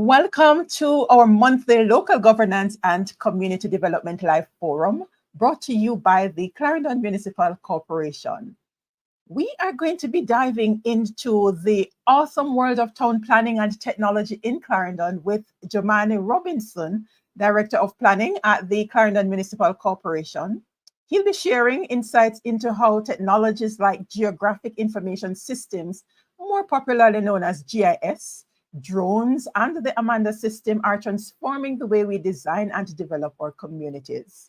Welcome to our monthly Local Governance and Community Development Live Forum, brought to you by the Clarendon Municipal Corporation. We are going to be diving into the awesome world of town planning and technology in Clarendon with Jumaane Robinson, Director of Planning at the Clarendon Municipal Corporation. He'll be sharing insights into how technologies like Geographic Information Systems, more popularly known as GIS, drones, and the Amanda system are transforming the way we design and develop our communities.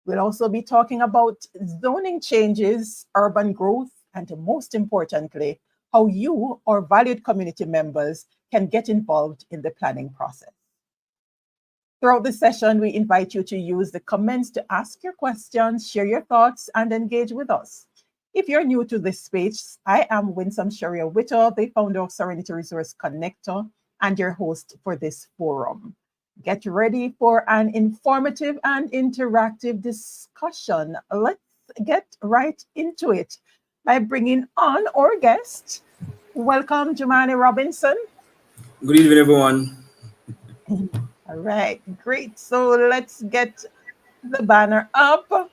We'll also be talking about zoning changes, urban growth, and most importantly, how you, our valued community members, can get involved in the planning process. Throughout the session, we invite you to use the comments to ask your questions, share your thoughts, and engage with us. If you're new to this space, I am Winsome Sharia-Whittle, the founder of Serenity Resource Connector and your host for this forum. Get ready for an informative and interactive discussion. Let's get right into it by bringing on our guest. Welcome, Jumaane Robinson. Good evening, everyone. All right, great. So let's get the banner up.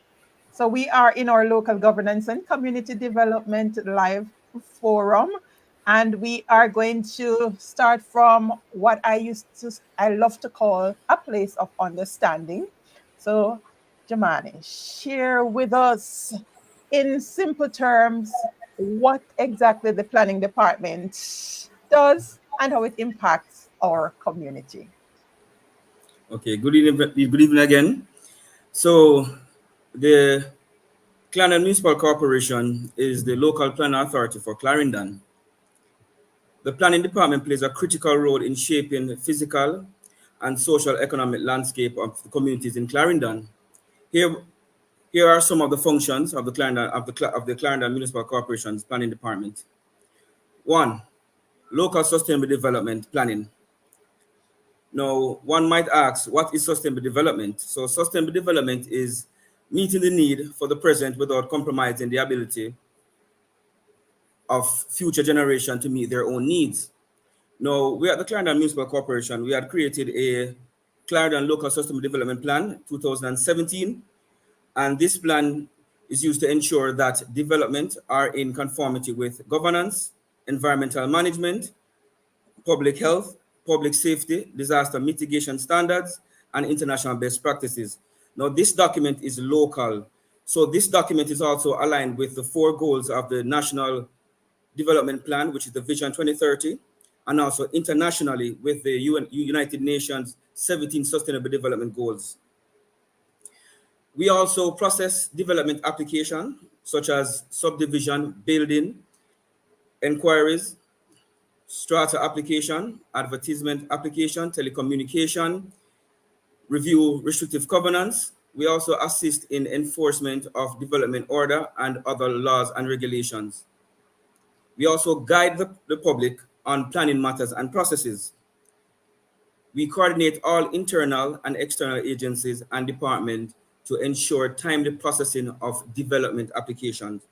So we are in our Local Governance and Community Development Live Forum, and we are going to start from what I love to call a place of understanding. So, Jumaane, share with us in simple terms what exactly the planning department does and how it impacts our community. Okay, good evening again. So, the Clarendon Municipal Corporation is the local planning authority for Clarendon. The planning department plays a critical role in shaping the physical and social economic landscape of the communities in Clarendon. Here are some of the functions of the Clarendon Municipal Corporation's planning department. 1. Local sustainable development planning. Now, one might ask, what is sustainable development? So sustainable development is meeting the need for the present without compromising the ability of future generation to meet their own needs. Now, we at the Clarendon Municipal Corporation, we had created a Clarendon Local Sustainable Development Plan 2017, and this plan is used to ensure that development are in conformity with governance, environmental management, public health, public safety, disaster mitigation standards, and international best practices. Now, this document is local. So this document is also aligned with the 4 goals of the National Development Plan, which is the Vision 2030, and also internationally with the United Nations 17 Sustainable Development Goals. We also process development applications such as subdivision, building, inquiries, strata application, advertisement application, telecommunication, review restrictive covenants. We also assist in enforcement of development order and other laws and regulations. We also guide the public on planning matters and processes. We coordinate all internal and external agencies and departments to ensure timely processing of development applications.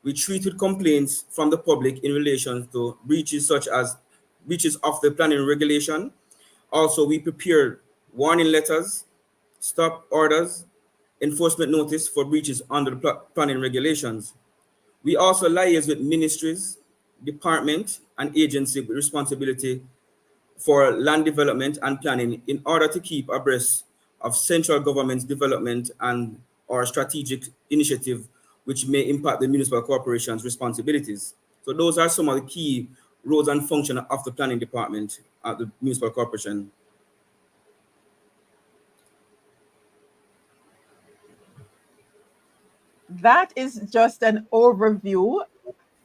We treat with complaints from the public in relation to breaches such as breaches of the planning regulation. Also, we prepare warning letters, stop orders, enforcement notice for breaches under the planning regulations. We also liaise with ministries, department, and agency with responsibility for land development and planning in order to keep abreast of central government's development and or strategic initiative which may impact the municipal corporation's responsibilities. So those are some of the key roles and functions of the planning department at the municipal corporation. That is just an overview.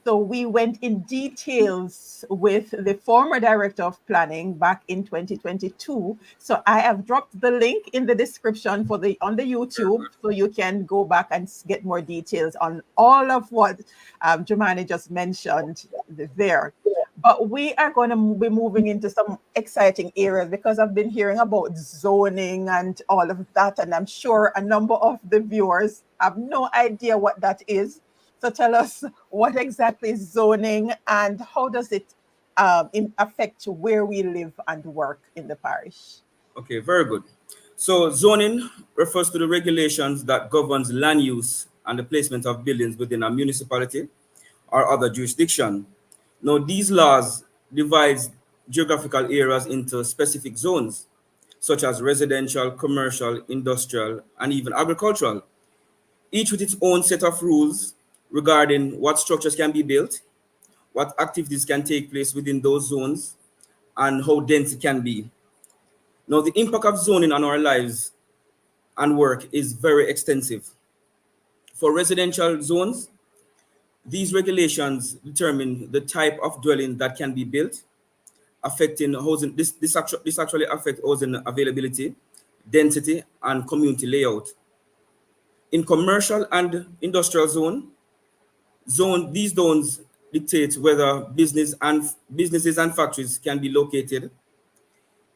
So we went in details with the former director of planning back in 2022. So I have dropped the link in the description on the YouTube, so you can go back and get more details on all of what Jumaane just mentioned there. But we are going to be moving into some exciting areas because I've been hearing about zoning and all of that, and I'm sure a number of the viewers have no idea what that is. So tell us, what exactly is zoning and how does it affect where we live and work in the parish? Okay, very good. So zoning refers to the regulations that governs land use and the placement of buildings within a municipality or other jurisdiction. Now, these laws divide geographical areas into specific zones, such as residential, commercial, industrial, and even agricultural, each with its own set of rules regarding what structures can be built, what activities can take place within those zones, and how dense it can be. Now, the impact of zoning on our lives and work is very extensive. For residential zones, these regulations determine the type of dwelling that can be built, affecting housing. This actually affects housing availability, density, and community layout. In commercial and industrial these zones dictate whether businesses and factories can be located,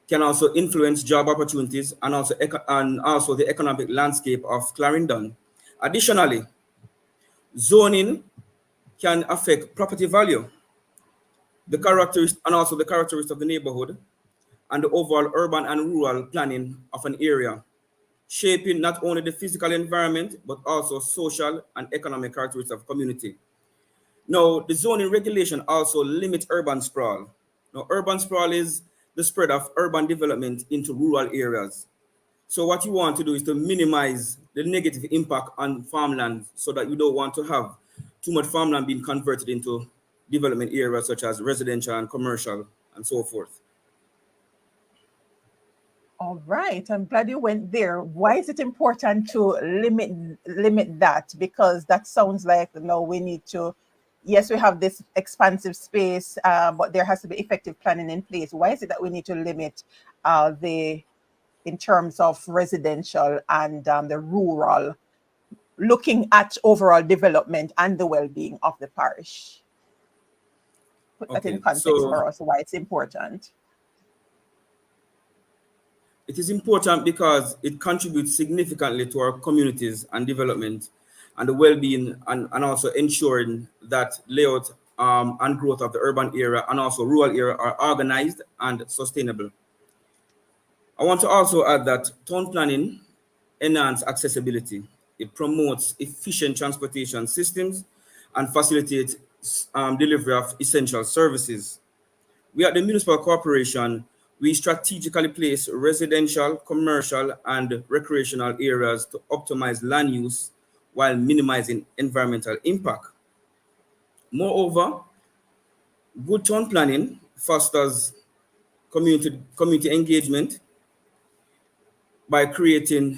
can also influence job opportunities and also the economic landscape of Clarendon. Additionally, zoning can affect property value, and also the characteristics of the neighborhood, and the overall urban and rural planning of an area, shaping not only the physical environment but also social and economic characteristics of community. Now, the zoning regulation also limits urban sprawl. Now, urban sprawl is the spread of urban development into rural areas. So what you want to do is to minimize the negative impact on farmland, so that you don't want to have too much farmland being converted into development areas such as residential and commercial and so forth. All right, I'm glad you went there. Why is it important to limit that? Because that sounds like, we need to. Yes, we have this expansive space, but there has to be effective planning in place. Why is it that we need to limit in terms of residential and the rural, looking at overall development and the well-being of the parish? Put that in context for us, why it's important. It is important because it contributes significantly to our communities and development and the well-being, and also ensuring that layout and growth of the urban area and also rural area are organized and sustainable. I want to also add that town planning enhances accessibility. It promotes efficient transportation systems and facilitates delivery of essential services. We at the Municipal Corporation, we strategically place residential, commercial, and recreational areas to optimize land use while minimizing environmental impact. Moreover, good town planning fosters community engagement by creating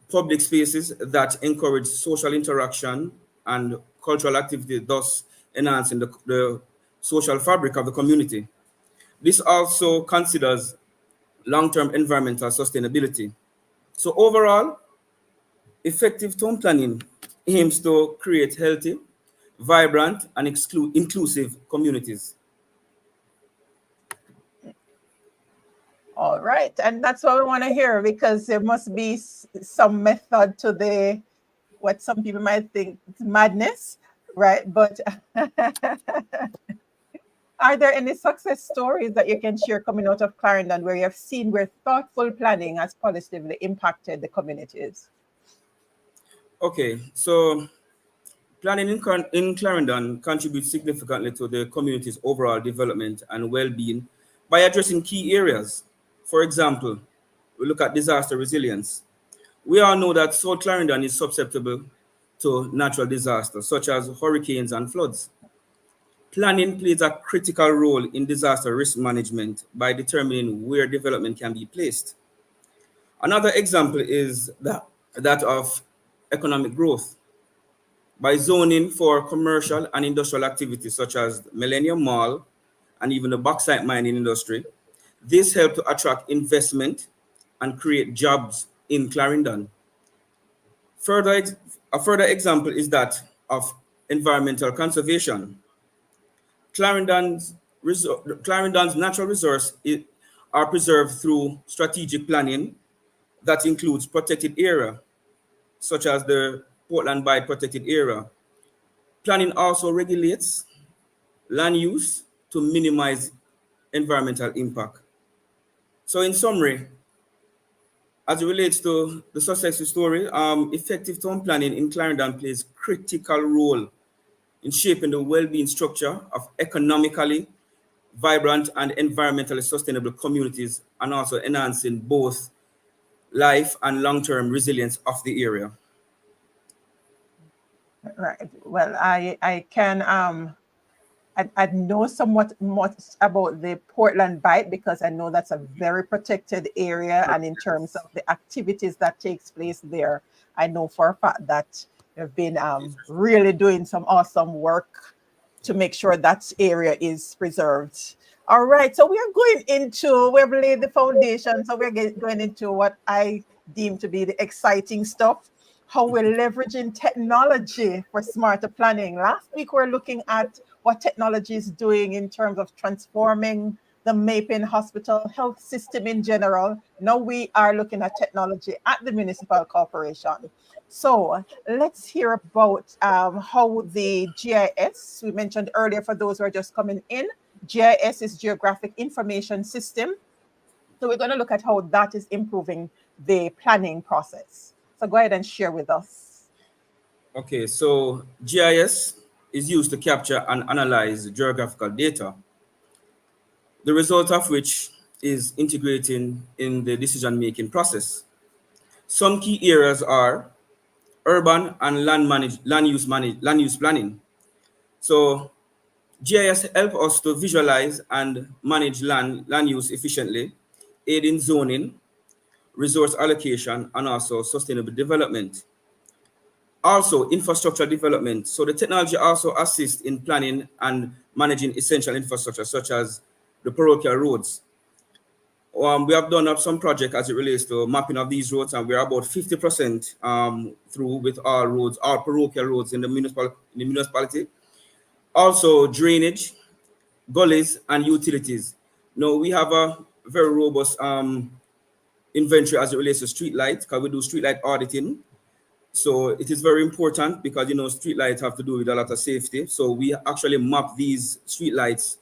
public spaces that encourage social interaction and cultural activity, thus enhancing the social fabric of the community. This also considers long-term environmental sustainability. So overall, effective town planning aims to create healthy, vibrant, and inclusive communities. All right, and that's what we want to hear, because there must be some method to what some people might think is madness, right? But are there any success stories that you can share coming out of Clarendon where you have seen where thoughtful planning has positively impacted the communities? Okay, so planning in Clarendon contributes significantly to the community's overall development and well-being by addressing key areas. For example, we look at disaster resilience. We all know that South Clarendon is susceptible to natural disasters such as hurricanes and floods. Planning plays a critical role in disaster risk management by determining where development can be placed. Another example is that of economic growth. By zoning for commercial and industrial activities such as Millennium Mall and even the bauxite mining industry, this helped to attract investment and create jobs in Clarendon. A further example is that of environmental conservation. Clarendon's natural resources are preserved through strategic planning that includes protected area, such as the Portland Bight protected area. Planning also regulates land use to minimize environmental impact. So in summary, as it relates to the success story, effective town planning in Clarendon plays critical role in shaping the well-being structure of economically vibrant and environmentally sustainable communities, and also enhancing both life and long-term resilience of the area. Right. Well, I can I know somewhat much about the Portland Bight because I know that's a very protected area, and in terms of the activities that takes place there, I know for a fact that they've been really doing some awesome work to make sure that area is preserved. All right, so we've laid the foundation, so going into what I deem to be the exciting stuff, how we're leveraging technology for smarter planning. Last week, we're looking at what technology is doing in terms of transforming the Mapin Hospital health system in general. Now we are looking at technology at the municipal corporation. So let's hear about how the GIS, we mentioned earlier for those who are just coming in, GIS is Geographic Information System. So we're going to look at how that is improving the planning process. So go ahead and share with us. Okay, so GIS is used to capture and analyze geographical data, the result of which is integrating in the decision-making process. Some key areas are urban and land use planning. So GIS help us to visualize and manage land use efficiently, aid in zoning, resource allocation, and also sustainable development. Also, infrastructure development. So the technology also assists in planning and managing essential infrastructure, such as the parochial roads. We have done up some project as it relates to mapping of these roads, and we're about 50% through with all roads, all parochial roads in the municipality. Also, drainage, gullies, and utilities. Now, we have a very robust inventory as it relates to street lights, because we do street light auditing. So it is very important because, street lights have to do with a lot of safety. So we actually map these street lights,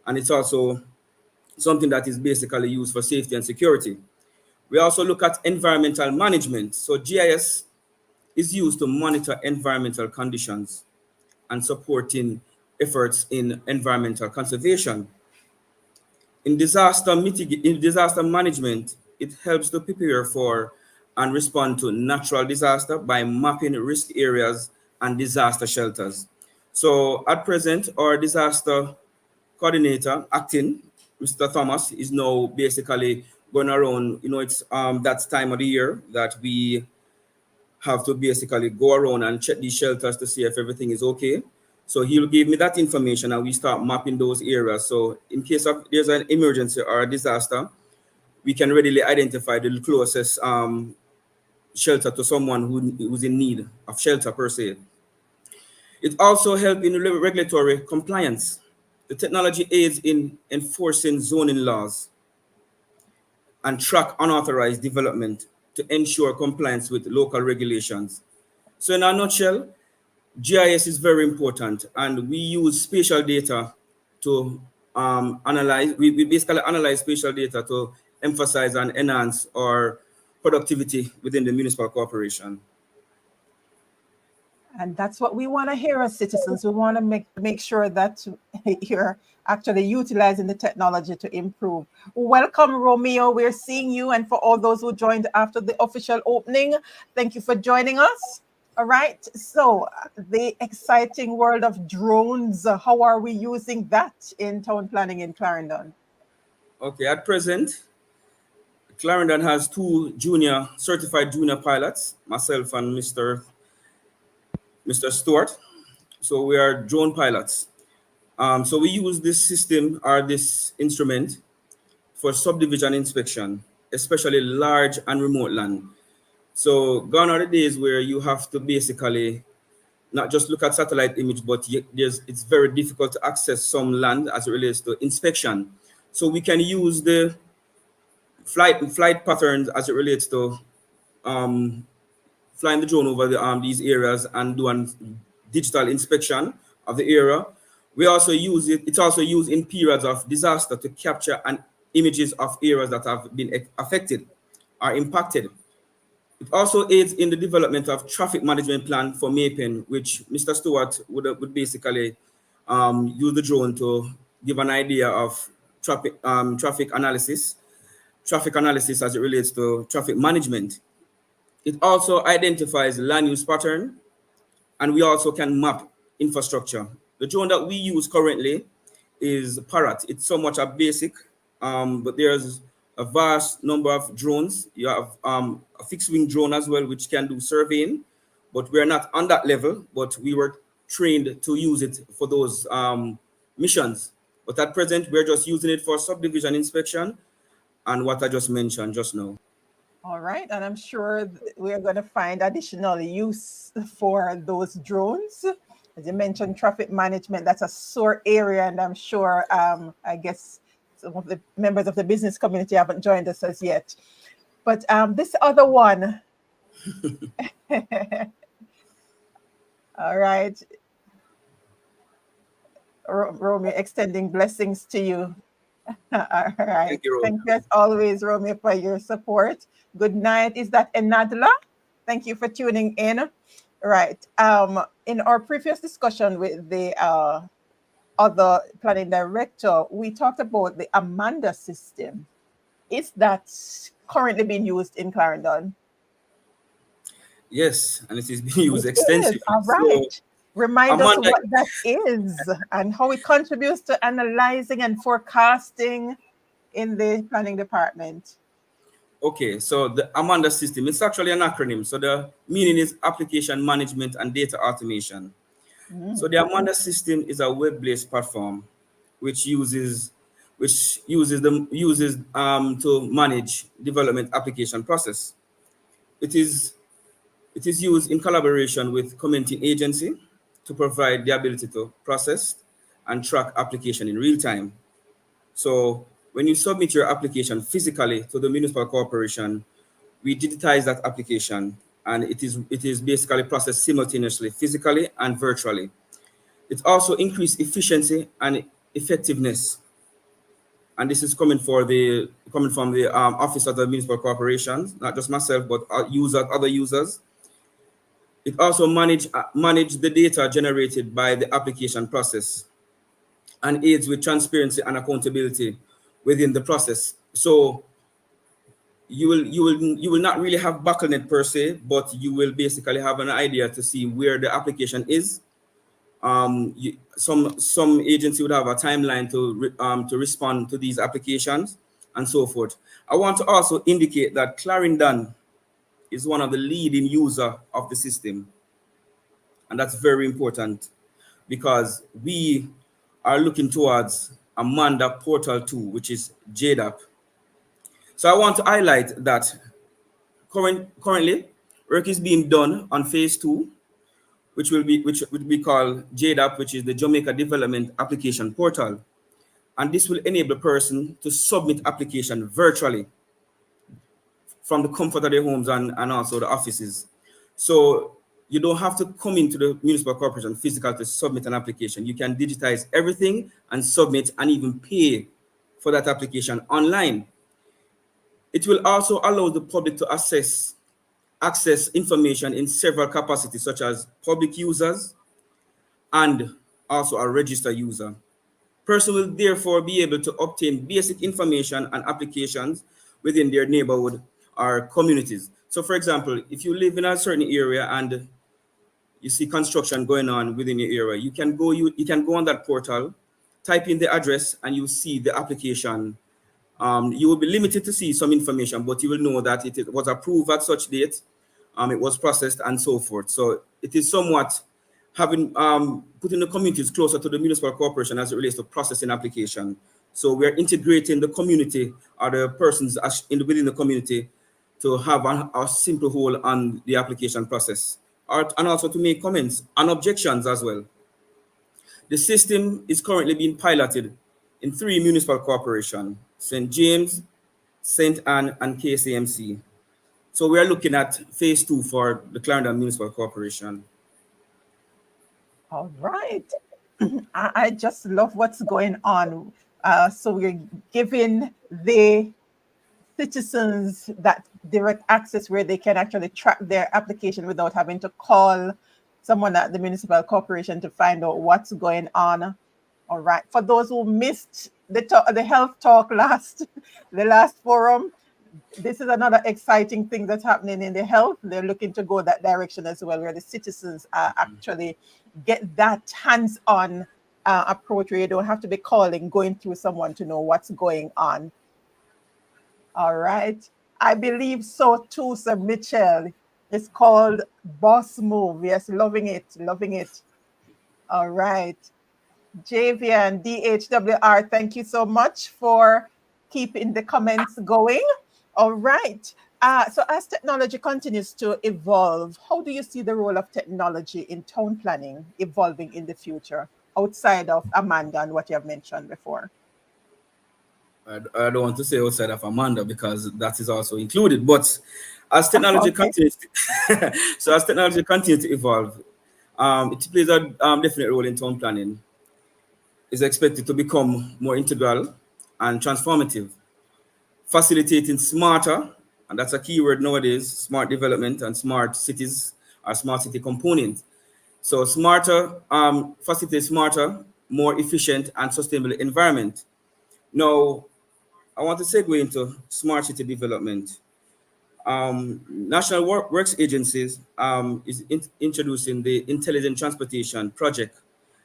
and it's also something that is basically used for safety and security. We also look at environmental management. So GIS is used to monitor environmental conditions and supporting efforts in environmental conservation. In disaster management, it helps to prepare for and respond to natural disaster by mapping risk areas and disaster shelters. So at present, our disaster coordinator acting, Mr. Thomas, is now basically going around. It's that time of the year that we have to basically go around and check these shelters to see if everything is okay. So he'll give me that information and we start mapping those areas. So in case of there's an emergency or a disaster, we can readily identify the closest shelter to someone who's in need of shelter per se. It also helps in regulatory compliance. The technology aids in enforcing zoning laws and track unauthorized development to ensure compliance with local regulations. So in a nutshell, GIS is very important, and we use spatial data to analyze. We basically analyze spatial data to emphasize and enhance our productivity within the municipal corporation. And that's what we want to hear as citizens. We want to make sure that you're actually utilizing the technology to improve. Welcome, Romeo. We're seeing you. And for all those who joined after the official opening, thank you for joining us. All right. So the exciting world of drones, how are we using that in town planning in Clarendon? Okay, at present, Clarendon has two certified junior pilots, myself and Mr. Stewart. So we are drone pilots. So we use this system or this instrument for subdivision inspection, especially large and remote land. So gone are the days where you have to basically not just look at satellite image, but it's very difficult to access some land as it relates to inspection. So we can use the flight patterns as it relates to flying the drone over these areas and do a digital inspection of the area. We also use it. It's also used in periods of disaster to capture images of areas that have been affected or impacted. It also aids in the development of traffic management plan for Maypen, which Mr. Stewart would basically use the drone to give an idea of traffic analysis as it relates to traffic management. It also identifies land use pattern, and we also can map infrastructure. The drone that we use currently is Parrot. It's somewhat a basic, but there's a vast number of drones. You have a fixed wing drone as well, which can do surveying, but we're not on that level, but we were trained to use it for those missions. But at present, we're just using it for subdivision inspection and what I just mentioned just now. All right, and I'm sure we are going to find additional use for those drones. As you mentioned, traffic management, that's a sore area, and I'm sure, I guess, some of the members of the business community haven't joined us as yet. But this other one, all right, Romeo, extending blessings to you. All right. Thank you, Thank you as always, Romeo, for your support. Good night. Is that Enadla? Thank you for tuning in. Right. In our previous discussion with the other planning director, we talked about the Amanda system. Is that currently being used in Clarendon? Yes, and it is being used It extensively. is. All right. So, Remind us Amanda, what that is and how it contributes to analyzing and forecasting in the planning department. okay, so the Amanda system, it's actually an acronym. So the meaning is application management and data automation. So the Amanda system is a web-based platform which uses to manage development application process. It is used in collaboration with community agency to provide the ability to process and track application in real time. So when you submit your application physically to the municipal corporation, we digitize that application, and it is basically processed simultaneously, physically and virtually. It also increased efficiency and effectiveness, and this is coming from the office of the municipal corporations, not just myself, but other users. It also manage the data generated by the application process and aids with transparency and accountability within the process. So you will not really have bottleneck per se, but you will basically have an idea to see where the application is. Some agency would have a timeline to respond to these applications and so forth. I want to also indicate that Clarendon is one of the leading user of the system, and that's very important because we are looking towards Amanda Portal 2, which is JDAP. So I want to highlight that currently work is being done on phase 2, which will be called JDAP, which is the Jamaica Development Application Portal. And this will enable a person to submit application virtually from the comfort of their homes and also the offices. So you don't have to come into the municipal corporation physical to submit an application. You can digitize everything and submit and even pay for that application online. It will also allow the public to access information in several capacities, such as public users and also a registered user. Person will therefore be able to obtain basic information and applications within their neighborhood or communities. So for example, if you live in a certain area and you see construction going on within your area, you can go on that portal, type in the address, and you see the application. You will be limited to see some information, but you will know that it was approved at such date, it was processed, and so forth. So it is somewhat having putting the communities closer to the municipal corporation as it relates to processing application. So we are integrating the community or the persons within the community to have a simple hold on the application process, and also to make comments and objections as well. The system is currently being piloted in 3 municipal corporations: St. James, St. Anne, and KCMC. So we are looking at phase 2 for the Clarendon Municipal Corporation. All right. I just love what's going on. So we're giving the citizens that direct access where they can actually track their application without having to call someone at the municipal corporation to find out what's going on. All right. For those who missed the health talk the last forum, this is another exciting thing that's happening in the health. They're looking to go that direction as well, where the citizens actually get that hands-on approach where you don't have to be going through someone to know what's going on. All right. I believe so too, Sir Mitchell. It's called Boss Move. Yes, loving it, loving it. All right. Javian, DHWR, thank you so much for keeping the comments going. All right. So as technology continues to evolve, how do you see the role of technology in town planning evolving in the future, outside of Amanda and what you have mentioned before? I don't want to say outside of Amanda because that is also included. But as technology continues, so as technology continues to evolve, it plays a definite role in town planning. Is expected to become more integral and transformative, facilitating smarter, and that's a key word nowadays, smart development and smart cities are smart city components. So smarter, facilitate smarter, more efficient and sustainable environment. Now, I want to segue into smart city development. National Works Agencies is introducing the Intelligent Transportation Project.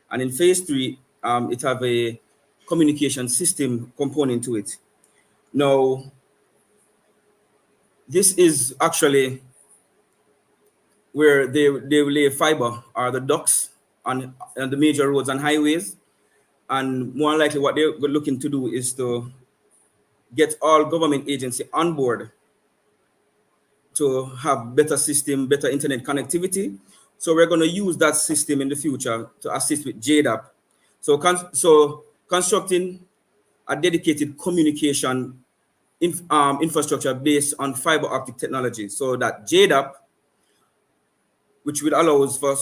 And in phase 3, it have a communication system component to it. Now, this is actually where they will lay fiber or the ducts on the major roads and highways. And more likely what they're looking to do is to get all government agencies on board to have better system, better internet connectivity. So we're going to use that system in the future to assist with JDAP. So constructing a dedicated communication infrastructure based on fiber optic technology, so that JDAP, which will allow us for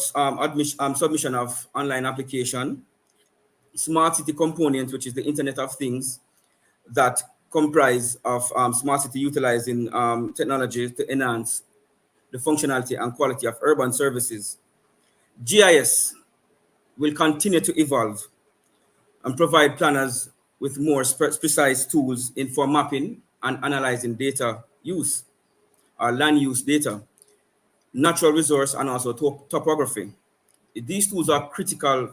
submission of online application, smart city component, which is the Internet of Things, that comprise of smart city utilizing technology to enhance the functionality and quality of urban services. GIS will continue to evolve and provide planners with more precise tools for mapping and analyzing data use, or land use data, natural resource, and also topography. These tools are critical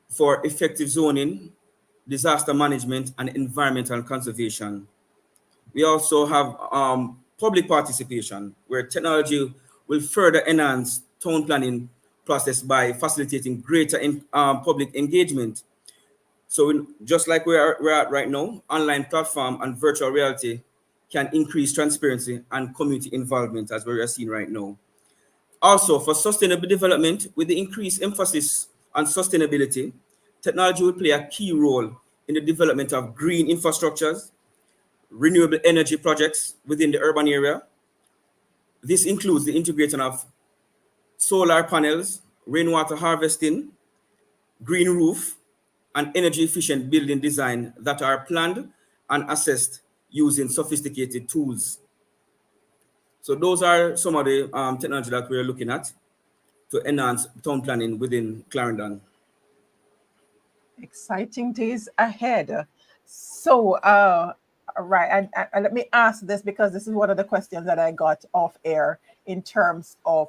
for effective zoning, disaster management, and environmental conservation. We also have public participation, where technology will further enhance town planning process by facilitating greater public engagement. So just like we're at right now, online platform and virtual reality can increase transparency and community involvement, as we are seeing right now. Also, for sustainable development, with the increased emphasis on sustainability, technology will play a key role in the development of green infrastructures, renewable energy projects within the urban area. This includes the integration of solar panels, rainwater harvesting, green roof, and energy efficient building design that are planned and assessed using sophisticated tools. So those are some of the technology that we're looking at to enhance town planning within Clarendon. Exciting days ahead. So, right, and let me ask this, because this is one of the questions that I got off air in terms of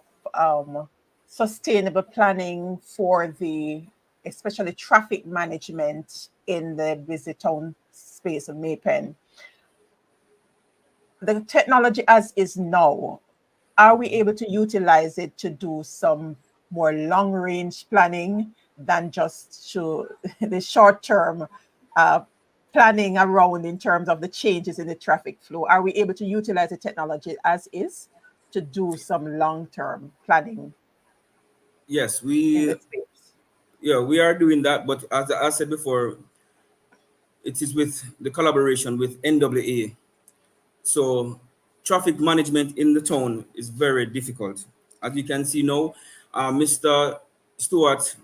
sustainable planning for especially traffic management in the busy town space of Maypen. The technology as is now, are we able to utilize it to do some more long range planning than just to the short term planning around in terms of the changes in the traffic flow? Are we able to utilize the technology as is to do some long term planning? Yes, in the space? we are doing that, but as I said before, it is with the collaboration with NWA. So traffic management in the town is very difficult. As you can see now, Mr. Stewart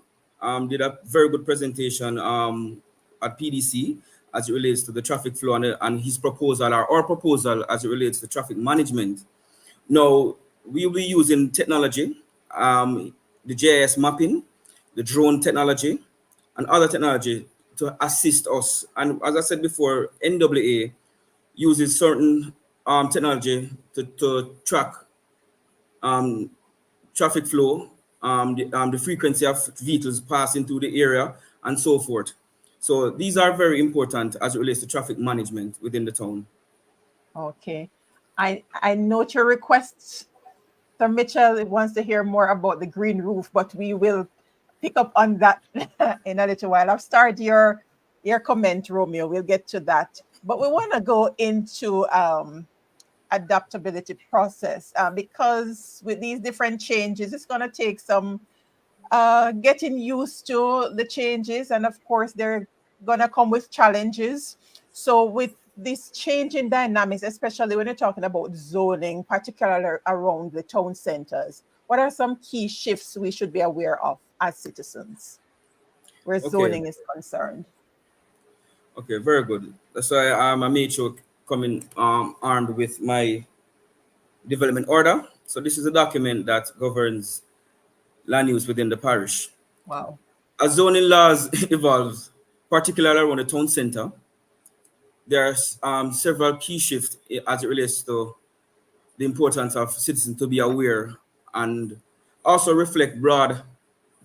did a very good presentation at PDC as it relates to the traffic flow and his proposal or our proposal as it relates to traffic management. Now, we will be using technology, the GIS mapping, the drone technology, and other technology to assist us. And as I said before, NAA uses certain technology to track traffic flow, the frequency of vehicles passing through the area, and so forth. So these are very important as it relates to traffic management within the town. Okay. I note your requests. Sir Mitchell wants to hear more about the green roof, but we will pick up on that in a little while. I've started your comment, Romeo. We'll get to that. But we want to go into adaptability process because with these different changes, it's going to take some getting used to the changes. And of course, they're going to come with challenges. So with this change in dynamics, especially when you're talking about zoning, particularly around the town centers, what are some key shifts we should be aware of as citizens where zoning is concerned? Okay, very good. That's why I made sure coming armed with my development order. So this is a document that governs land use within the parish. Wow. As zoning laws evolve, particularly around the town center, there are several key shifts as it relates to the importance of citizens to be aware and also reflect broad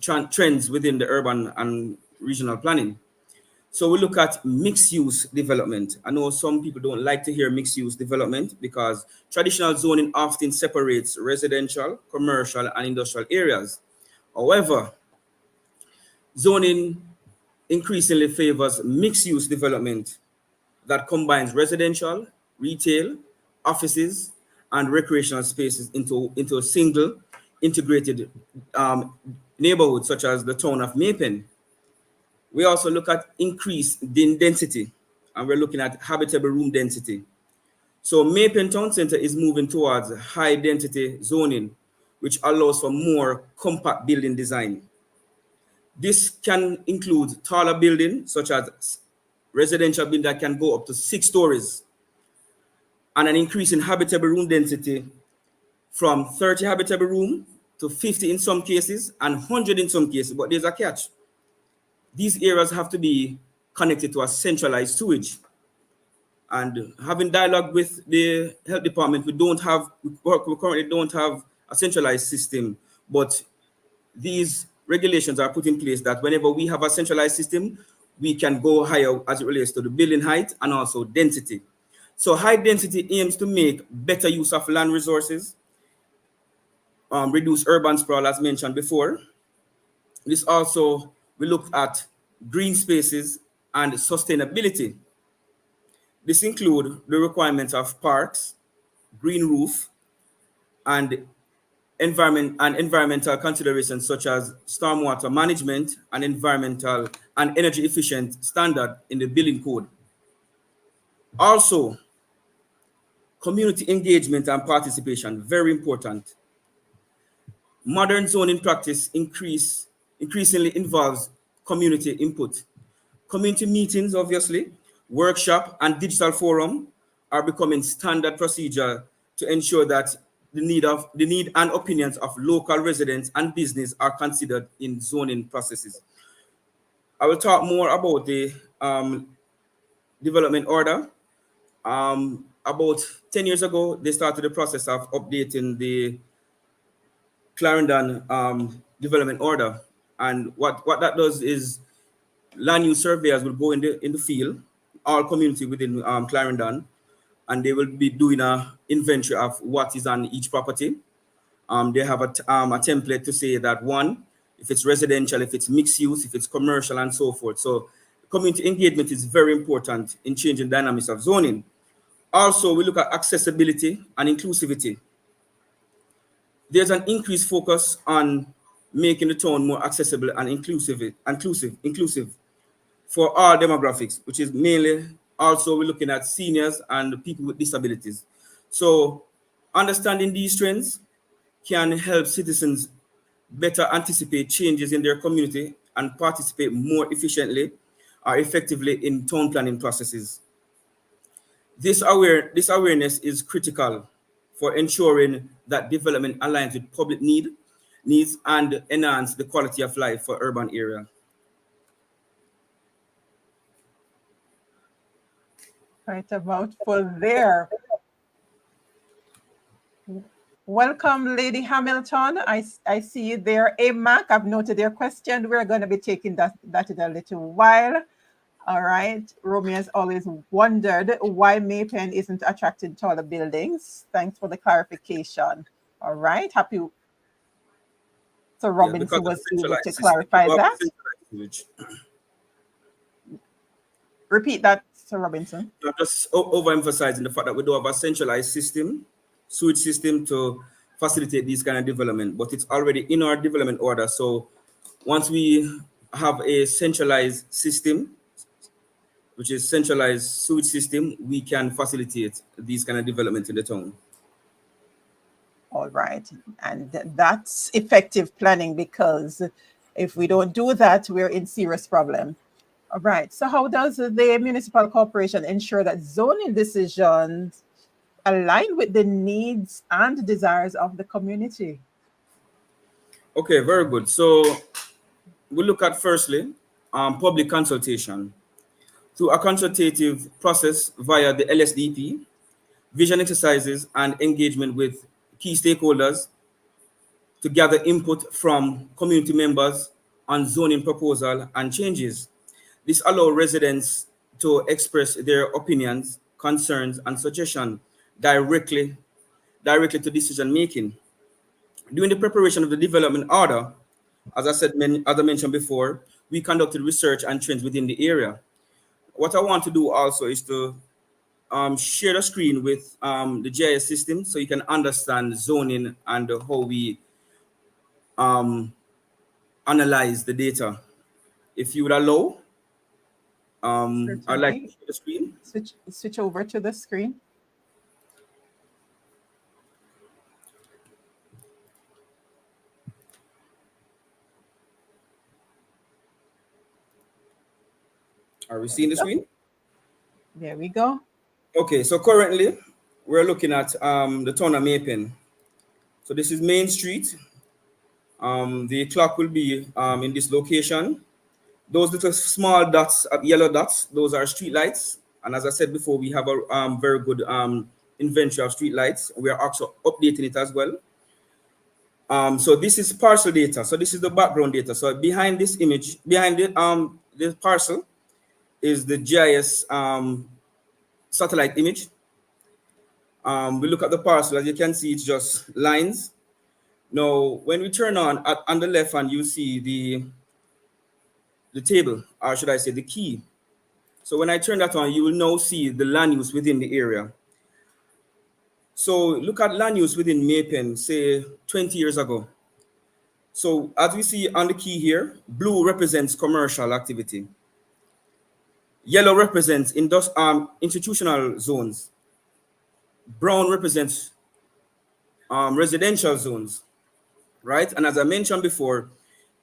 trends within the urban and regional planning. So we look at mixed use development. I know some people don't like to hear mixed use development because traditional zoning often separates residential, commercial, and industrial areas. However, zoning increasingly favors mixed use development that combines residential, retail, offices, and recreational spaces into a single integrated neighborhood, such as the town of Mapen. We also look at increase in density, and we're looking at habitable room density. So Mapen Town Center is moving towards high density zoning, which allows for more compact building design. This can include taller buildings, such as residential building that can go up to 6 stories, and an increase in habitable room density from 30 habitable room to 50 in some cases and 100 in some cases. But there's a catch. These areas have to be connected to a centralized sewage. And having dialogue with the health department, we currently don't have a centralized system, but these regulations are put in place that whenever we have a centralized system, we can go higher as it relates to the building height and also density. So high density aims to make better use of land resources, reduce urban sprawl as mentioned before. This also, we looked at green spaces and sustainability. This include the requirements of parks, green roof, and environmental considerations such as stormwater management and environmental and energy efficient standard in the building code. Also, community engagement and participation, very important. Modern zoning practice increasingly involves community input. Community meetings, obviously, workshop and digital forum are becoming standard procedure to ensure that the need and opinions of local residents and business are considered in zoning processes. I will talk more about the development order. About 10 years ago, they started the process of updating the Clarendon development order. And what that does is land use surveyors will go in the field, all community within Clarendon, and they will be doing a inventory of what is on each property. They have a template to say that one, if it's residential, if it's mixed use, if it's commercial, and so forth. So community engagement is very important in changing dynamics of zoning. Also, we look at accessibility and inclusivity. There's an increased focus on making the town more accessible and inclusive for all demographics, which is mainly also we're looking at seniors and people with disabilities. So understanding these trends can help citizens better anticipate changes in their community and participate more efficiently or effectively in town planning processes. This awareness is critical for ensuring that development aligns with public needs and enhance the quality of life for urban area. Right about for there. Welcome, Lady Hamilton. I see you there. Hey, Mac, I've noted your question. We're going to be taking that in a little while. All right. Romy has always wondered why Maypen isn't attracting taller buildings. Thanks for the clarification. All right. Happy. So Robinson was able to clarify that. Repeat that, Sir Robinson. I'm just overemphasizing the fact that we do have a centralized system, sewage system to facilitate these kind of development, but it's already in our development order. So once we have a centralized system, which is centralized sewage system, we can facilitate these kind of development in the town. All right. And that's effective planning, because if we don't do that, we're in serious problem. All right. So how does the municipal corporation ensure that zoning decisions align with the needs and desires of the community? Okay, very good. So we look at firstly public consultation. Through a consultative process via the LSDP, vision exercises, and engagement with key stakeholders to gather input from community members on zoning proposal and changes. This allows residents to express their opinions, concerns, and suggestions directly to decision making. During the preparation of the development order, as I mentioned before, we conducted research and trends within the area. What I want to do also is to share the screen with the GIS system so you can understand zoning and how we analyze the data. If you would allow, I'd like to share the screen. Switch over to the screen. Are we seeing the screen? There we go. Okay, so currently we're looking at the town of Maypen. So this is Main Street. The clock will be in this location. Those little small dots, yellow dots, those are street lights. And as I said before, we have a very good inventory of street lights. We are also updating it as well. So this is parcel data. So this is the background data. So behind this image, behind the parcel is the GIS satellite image. We look at the parcel. As you can see, it's just lines. Now, when we turn on the left hand, you see the table, or should I say the key. So when I turn that on, you will now see the land use within the area. So look at land use within Maypen, say 20 years ago. So as we see on the key here, blue represents commercial activity. Yellow represents institutional zones. Brown represents residential zones, right? And as I mentioned before,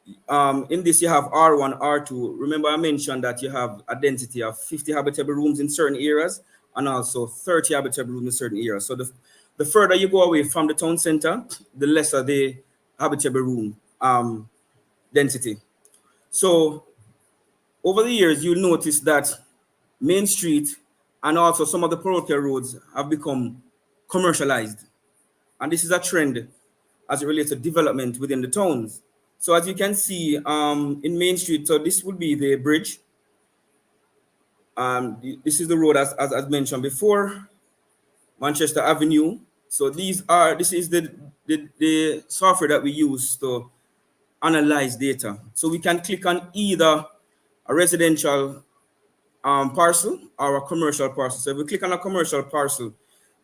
in this you have R1, R2. Remember I mentioned that you have a density of 50 habitable rooms in certain areas and also 30 habitable rooms in certain areas. So the further you go away from the town center, the lesser the habitable room density. So over the years, you'll notice that Main Street and also some of the parochial roads have become commercialized. And this is a trend as it relates to development within the towns. So as you can see in Main Street, so this would be the bridge. This is the road as mentioned before, Manchester Avenue. So this is the software that we use to analyze data. So we can click on either a residential parcel or a commercial parcel. So if we click on a commercial parcel,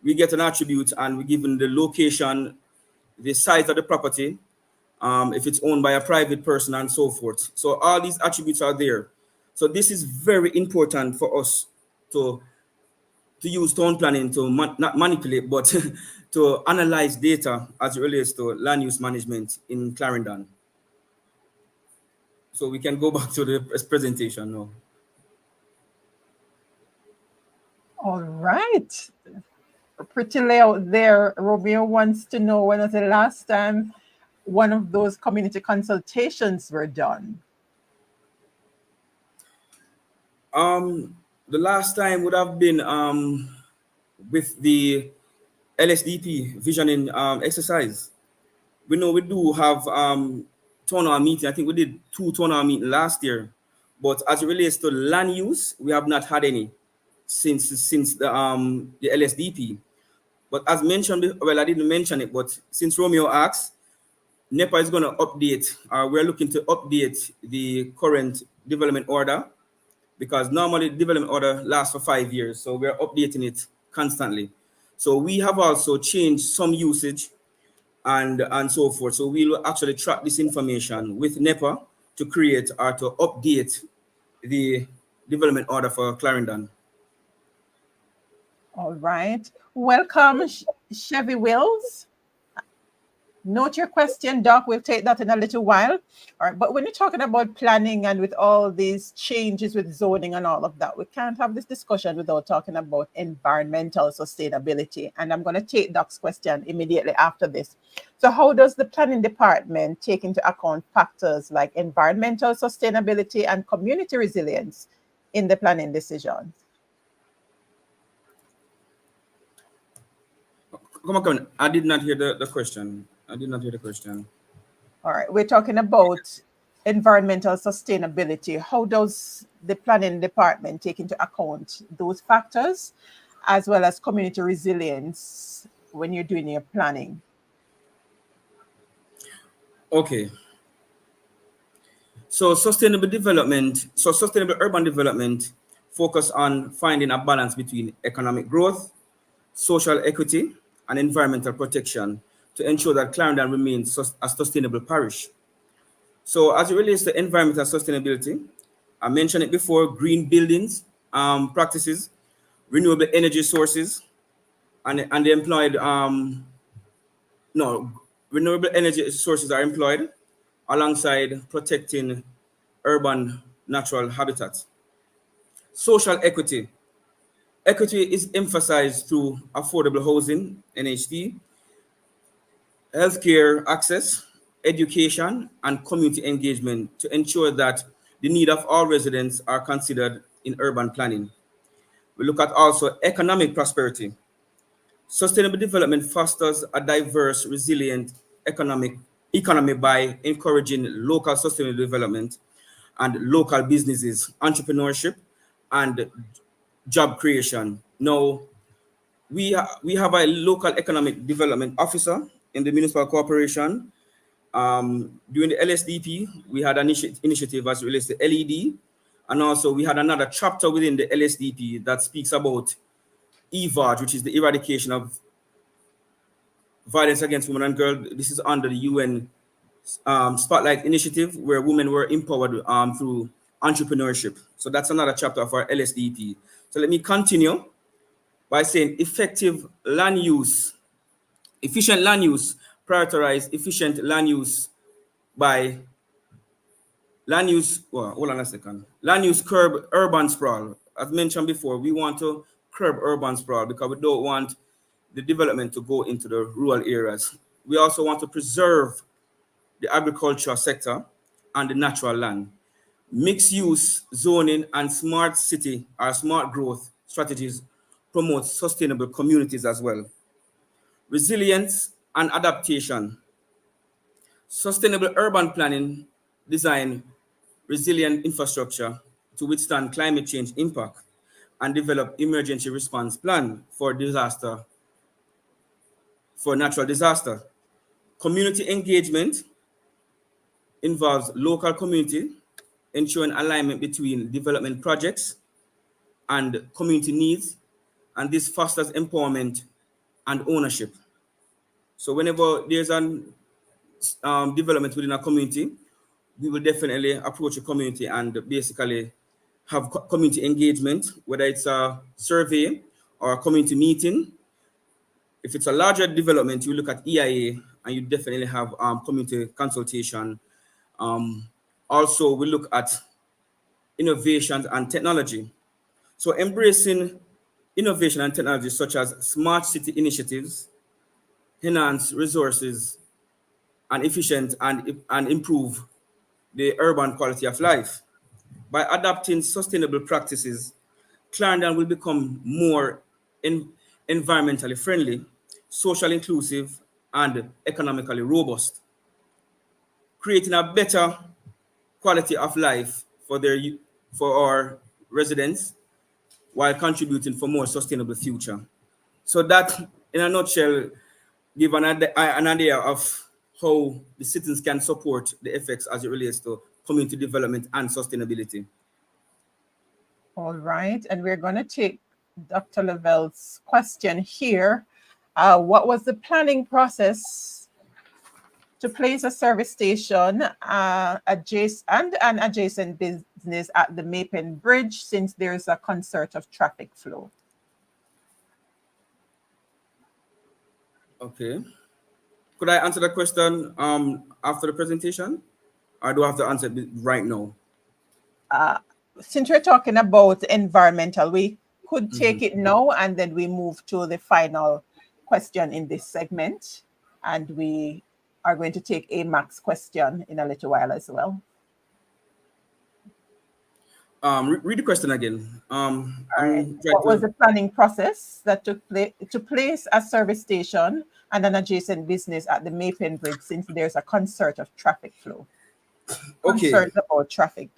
we get an attribute and we're given the location, the size of the property, if it's owned by a private person and so forth. So all these attributes are there. So this is very important for us to use town planning to not manipulate, but to analyze data as it relates to land use management in Clarendon. So we can go back to the presentation now. All right. Pretty layout there. Romeo wants to know when was the last time one of those community consultations were done? The last time would have been with the LSDP visioning exercise. We know we do have town hall meeting. I think we did 2 town hall meeting last year, but as it relates to land use, we have not had any since the LSDP. But as mentioned, well, I didn't mention it, but since Romeo asked, NEPA is going to update. We're looking to update the current development order, because normally development order lasts for 5 years, so we're updating it constantly. So we have also changed some usage and so forth. So we'll actually track this information with NEPA to create or to update the development order for Clarendon. All right. Welcome, Chevy Wills. Note your question, Doc. We'll take that in a little while. All right. But when you're talking about planning and with all these changes with zoning and all of that, we can't have this discussion without talking about environmental sustainability. And I'm going to take Doc's question immediately after this. So how does the planning department take into account factors like environmental sustainability and community resilience in the planning decisions? Come on. I did not hear the question. I did not hear the question. All right, we're talking about environmental sustainability. How does the planning department take into account those factors as well as community resilience when you're doing your planning? Okay. So sustainable urban development focus on finding a balance between economic growth, social equity, and environmental protection to ensure that Clarendon remains a sustainable parish. So as it relates to environmental sustainability, I mentioned it before, green buildings practices, renewable energy sources, and the employed, renewable energy sources are employed alongside protecting urban natural habitats. Social equity. Equity is emphasized through affordable housing, NHT, healthcare access, education, and community engagement to ensure that the need of all residents are considered in urban planning. We look at also economic prosperity. Sustainable development fosters a diverse, resilient economy by encouraging local sustainable development and local businesses, entrepreneurship, and job creation. Now, we have a local economic development officer in the municipal corporation. During the LSDP, we had an initiative as it relates to LED, and also we had another chapter within the LSDP that speaks about EVARD, which is the eradication of violence against women and girls. This is under the UN Spotlight Initiative, where women were empowered through entrepreneurship. So that's another chapter of our LSDP. So let me continue by saying efficient land use, prioritize efficient land use by land use, well, hold on a second. Land use curb urban sprawl. As mentioned before, we want to curb urban sprawl because we don't want the development to go into the rural areas. We also want to preserve the agriculture sector and the natural land. Mixed use zoning and smart city or smart growth strategies promote sustainable communities as well. Resilience and adaptation. Sustainable urban planning design resilient infrastructure to withstand climate change impact and develop emergency response plan for natural disaster. Community engagement involves local community, ensuring alignment between development projects and community needs, and this fosters empowerment and ownership. So whenever there's an development within a community, we will definitely approach a community and basically have community engagement, whether it's a survey or a community meeting. If it's a larger development, you look at EIA and you definitely have community consultation Also, we look at innovations and technology. So embracing innovation and technology such as smart city initiatives, enhance resources and efficient and improve the urban quality of life. By adopting sustainable practices, Clarendon will become more environmentally friendly, socially inclusive, and economically robust, creating a better quality of life for our residents while contributing for more sustainable future. So that, in a nutshell, give an idea of how the citizens can support the effects as it relates to community development and sustainability. All right, and we're going to take Dr. Lavelle's question here. What was the planning process to place a service station adjacent and an adjacent business at the Mapen Bridge, since there's a concert of traffic flow? Okay. Could I answer the question after the presentation, or do I have to answer it right now? Since we're talking about environmental, we could take it now, and then we move to the final question in this segment. And we are going to take a Max question in a little while as well. Read the question again. All right. What was the planning process that took place to place a service station and an adjacent business at the Mapen Bridge, since there's a concert of traffic flow? Okay. Concerns about traffic.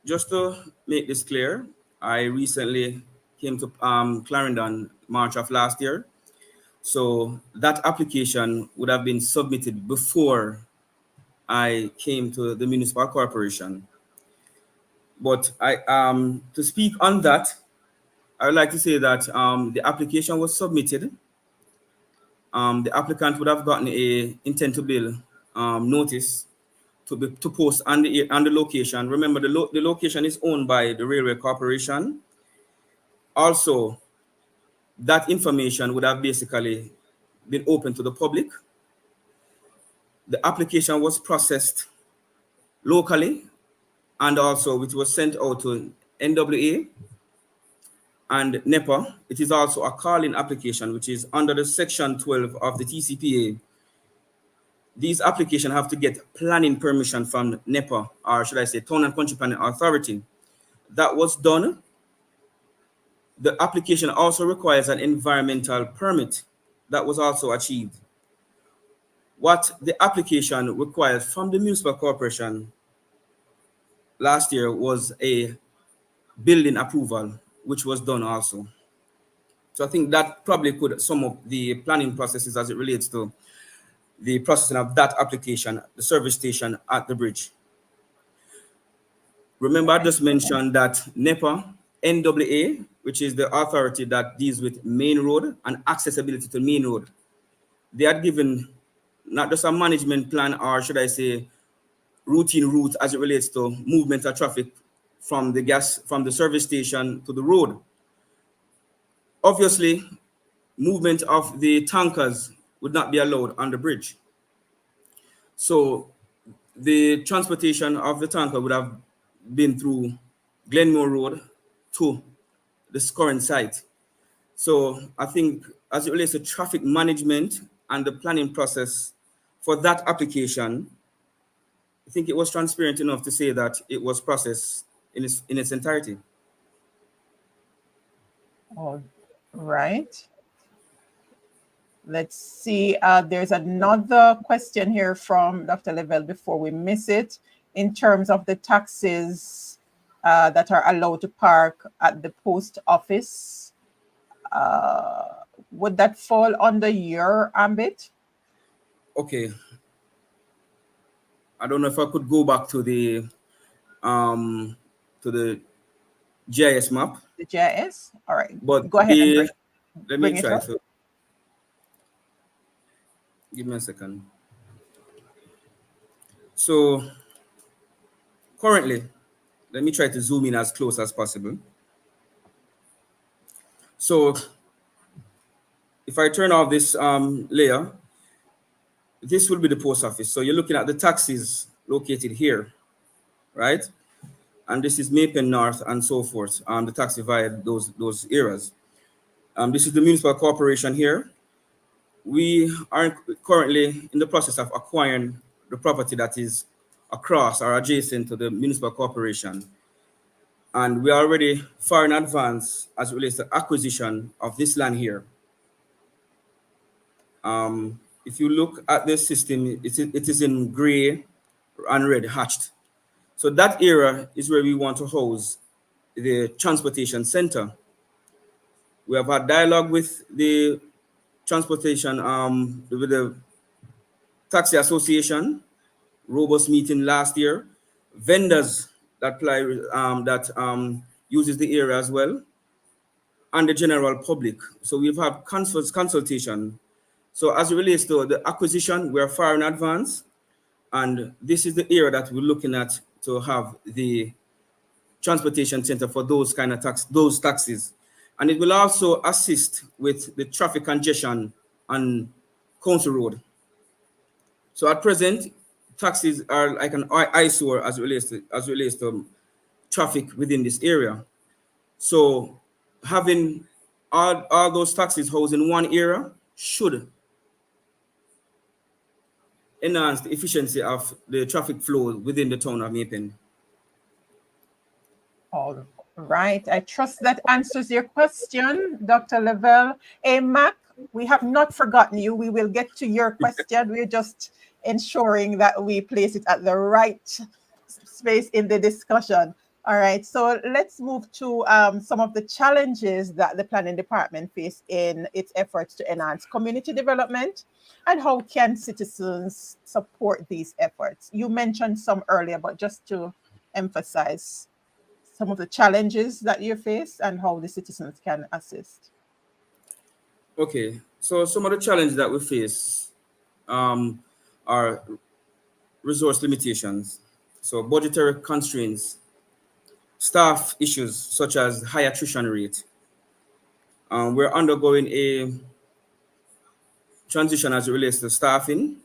Just to make this clear, I recently came to Clarendon March of last year. So that application would have been submitted before I came to the municipal corporation. But to speak on that, I would like to say that the application was submitted. The applicant would have gotten a intent to bill notice to post on the location. Remember, the location is owned by the Railway Corporation. Also, that information would have basically been open to the public. The application was processed locally, and also it was sent out to NWA and NEPA. It is also a call-in application, which is under the Section 12 of the TCPA. These applications have to get planning permission from NEPA, or should I say Town and Country Planning Authority. That was done. The application also requires an environmental permit. That was also achieved. What the application requires from the municipal corporation last year was a building approval, which was done also. So I think that probably could sum up the planning processes as it relates to the processing of that application, the service station at the bridge. Remember, I just mentioned that NEPA, NWA, which is the authority that deals with main road and accessibility to main road, they had given not just a management plan, or should I say routine route as it relates to movement of traffic from the service station to the road. Obviously, movement of the tankers would not be allowed on the bridge. So the transportation of the tanker would have been through Glenmore Road to this current site. So I think as it relates to traffic management and the planning process for that application, I think it was transparent enough to say that it was processed in its entirety. All right. Let's see. There's another question here from Dr. Lavelle before we miss it. In terms of the taxis that are allowed to park at the post office, would that fall under your ambit? Okay. I don't know if I could go back to the GIS map. The GIS? All right. But go ahead and let me try to. Give me a second. So currently, let me try to zoom in as close as possible. So if I turn off this layer, this will be the post office. So you're looking at the taxis located here, right? And this is Mapen North and so forth. The taxi via those areas. This is the municipal corporation here. We are currently in the process of acquiring the property that is across or adjacent to the municipal corporation. And we are already far in advance as it relates to acquisition of this land here. If you look at the system, it is in gray and red hatched. So that area is where we want to house the transportation center. We have had dialogue with the transportation, with the taxi association, robust meeting last year, vendors that apply, uses the area as well, and the general public. So we've had consultation. So as it relates to the acquisition, we're far in advance, and this is the area that we're looking at to have the transportation center for those kind of those taxis. And it will also assist with the traffic congestion on Council Road. So at present, taxis are like an eyesore as it relates to traffic within this area. So having all those taxis housed in one area should enhance the efficiency of the traffic flow within the town of Mapen. All right. I trust that answers your question, Dr. Lavelle. Hey, Mac, we have not forgotten you. We will get to your question. We're just ensuring that we place it at the right space in the discussion. All right. So let's move to some of the challenges that the planning department face in its efforts to enhance community development, and how can citizens support these efforts? You mentioned some earlier, but just to emphasize some of the challenges that you face and how the citizens can assist. Okay, so some of the challenges that we face are resource limitations, so budgetary constraints, staff issues such as high attrition rate. We're undergoing a transition as it relates to staffing,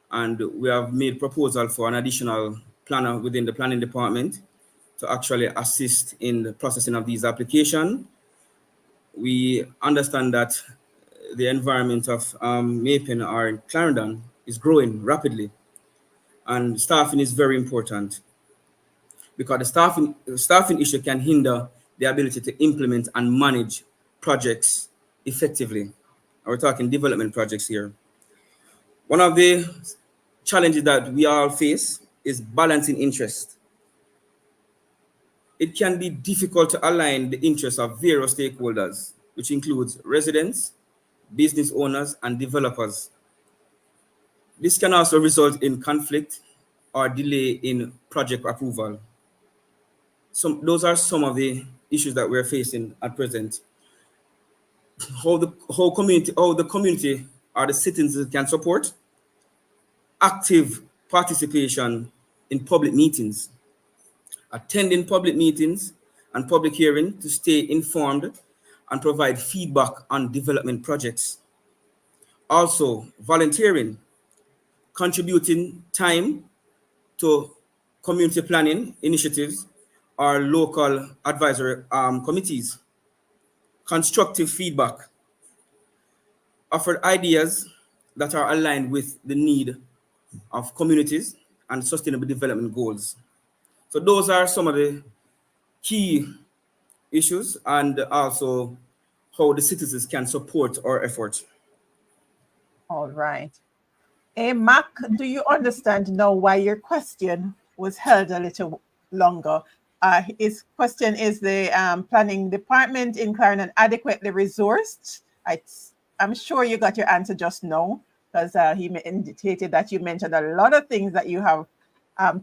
and we have made proposal for an additional planner within the planning department to actually assist in the processing of these applications. We understand that the environment of Mapen or Clarendon is growing rapidly, and staffing is very important because the staffing issue can hinder the ability to implement and manage projects effectively. We're talking development projects here. One of the challenges that we all face is balancing interest. It can be difficult to align the interests of various stakeholders, which includes residents, business owners, and developers. This can also result in conflict or delay in project approval. Those are some of the issues that we're facing at present. How the community or the citizens can support active participation in public meetings, attending public meetings and public hearing to stay informed and provide feedback on development projects. Also, volunteering, contributing time to community planning initiatives or local advisory committees. Constructive feedback, offer ideas that are aligned with the need of communities and sustainable development goals. So those are some of the key issues, and also how the citizens can support our efforts. All right. Hey, Mac, do you understand now why your question was held a little longer? His question is, the planning department in Clarendon adequately resourced? I'm sure you got your answer just now, because he indicated that you mentioned a lot of things that you have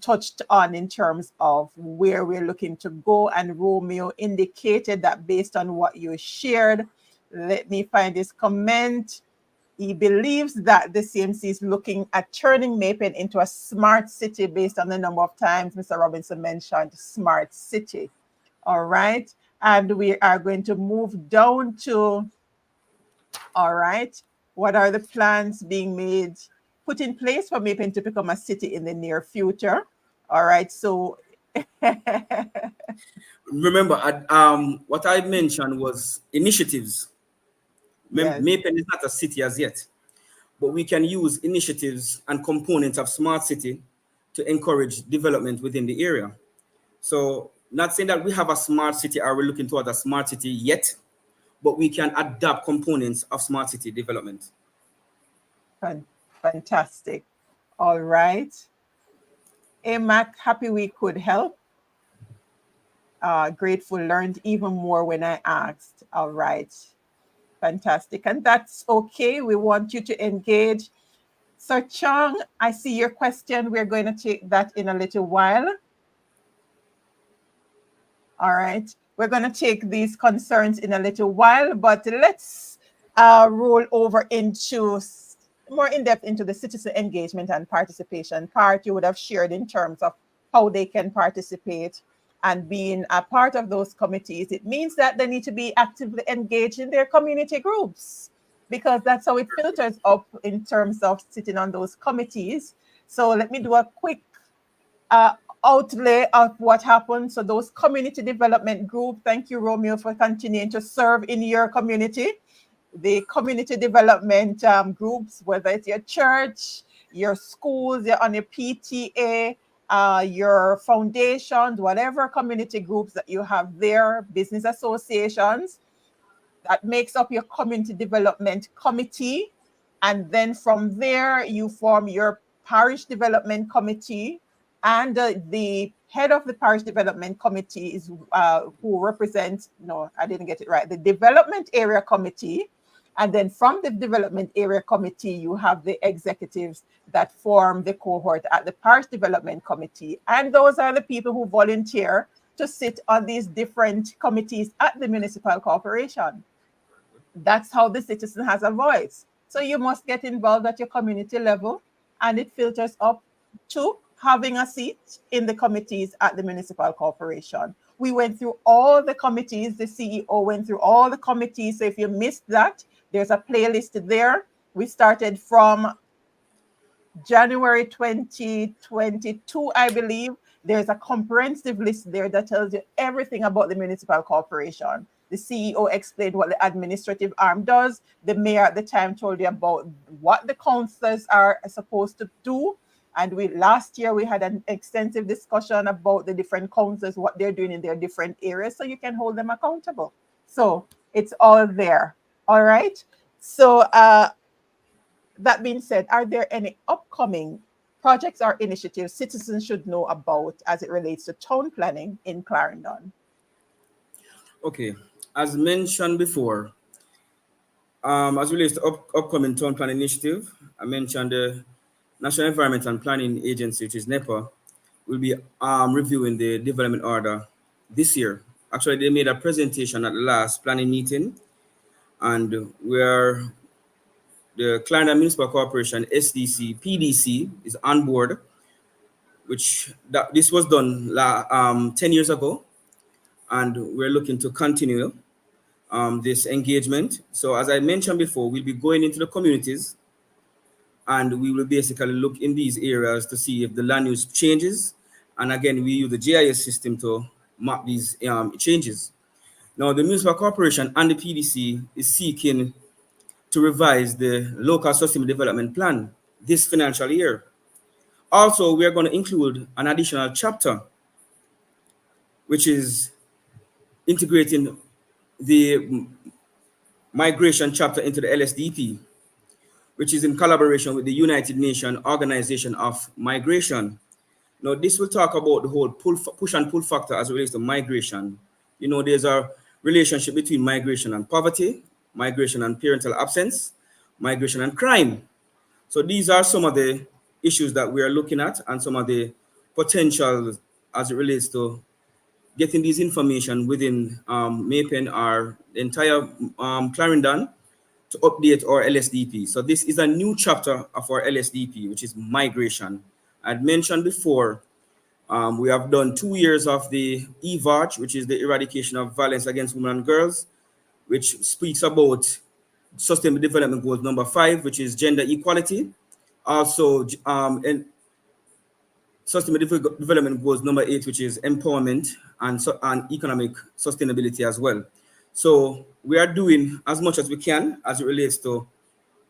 touched on in terms of where we're looking to go, and Romeo indicated that based on what you shared. Let me find this comment. He believes that the CMC is looking at turning Mapen into a smart city based on the number of times Mr. Robinson mentioned smart city. All right. And we are going to move down to, all right, what are the plans being made put in place for Mapen to become a city in the near future. All right, so Remember, what I mentioned was initiatives. yes, Mapen is not a city as yet, but we can use initiatives and components of smart city to encourage development within the area. So, not saying that we have a smart city or we're looking toward a smart city yet, but we can adapt components of smart city development. fantastic. All right. Mac, happy we could help. Grateful, learned even more when I asked. All right. Fantastic. And that's okay. We want you to engage. Sir Chung, I see your question. We're going to take that in a little while. All right. We're going to take these concerns in a little while, but let's roll over into more in depth into the citizen engagement and participation part you would have shared in terms of how they can participate and being a part of those committees. It means that they need to be actively engaged in their community groups because that's how it filters up in terms of sitting on those committees. So let me do a quick outlay of what happened. So those community development group, thank you, Romeo, for continuing to serve in your community. The community development groups, whether it's your church, your schools, you're on your PTA, your foundations, whatever community groups that you have there, business associations, that makes up your community development committee. And then from there, you form your parish development committee. And the head of the parish development committee is who represents, no, I didn't get it right, the development area committee. And then from the development area committee, you have the executives that form the cohort at the parish development committee. And those are the people who volunteer to sit on these different committees at the municipal corporation. That's how the citizen has a voice. So you must get involved at your community level, and it filters up to having a seat in the committees at the municipal corporation. We went through all the committees. The CEO went through all the committees. So if you missed that, there's a playlist there. We started from January 2022, I believe. There's a comprehensive list there that tells you everything about the municipal corporation. The CEO explained what the administrative arm does. The mayor at the time told you about what the councillors are supposed to do. And last year we had an extensive discussion about the different councils, what they're doing in their different areas, so you can hold them accountable. So it's all there. All right. So that being said, are there any upcoming projects or initiatives citizens should know about as it relates to town planning in Clarendon? Okay, as mentioned before, as relates to upcoming town plan initiative, I mentioned the National Environment and Planning Agency, which is NEPA, will be reviewing the development order this year. Actually, they made a presentation at the last planning meeting, and where the Clarendon Municipal Corporation, SDC, PDC, is on board, which this was done 10 years ago, and we're looking to continue this engagement. So as I mentioned before, we'll be going into the communities, and we will basically look in these areas to see if the land use changes. And again, we use the GIS system to map these changes. Now, the municipal corporation and the PDC is seeking to revise the local sustainable development plan this financial year. Also, we are going to include an additional chapter, which is integrating the migration chapter into the LSDP, which is in collaboration with the United Nations Organization of Migration. Now, this will talk about the whole push and pull factor as it relates to migration. You know, there's a relationship between migration and poverty, migration and parental absence, migration and crime. So these are some of the issues that we are looking at and some of the potential as it relates to getting this information within Mapen or the entire Clarendon to update our LSDP. So this is a new chapter of our LSDP, which is migration. I'd mentioned before, we have done 2 years of the EVARG, which is the Eradication of Violence Against Women and Girls, which speaks about Sustainable Development Goals number 5, which is gender equality. Also, and sustainable development goals number 8, which is empowerment and economic sustainability as well. So we are doing as much as we can as it relates to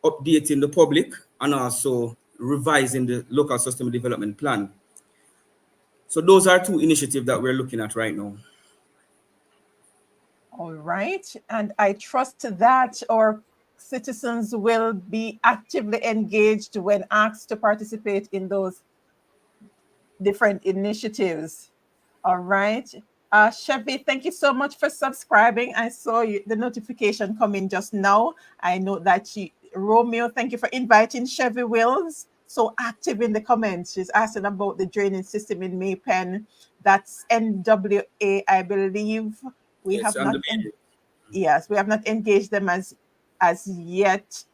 updating the public and also revising the local sustainable development plan. So those are two initiatives that we're looking at right now. All right. And I trust that our citizens will be actively engaged when asked to participate in those different initiatives. All right. Chevy, thank you so much for subscribing. I saw the notification come in just now. I know that Romeo, thank you for inviting Chevy Wills. So active in the comments. She's asking about the drainage system in Maypen. That's NWA, I believe. We Yes, have and not, the yes, we have not engaged them as yet.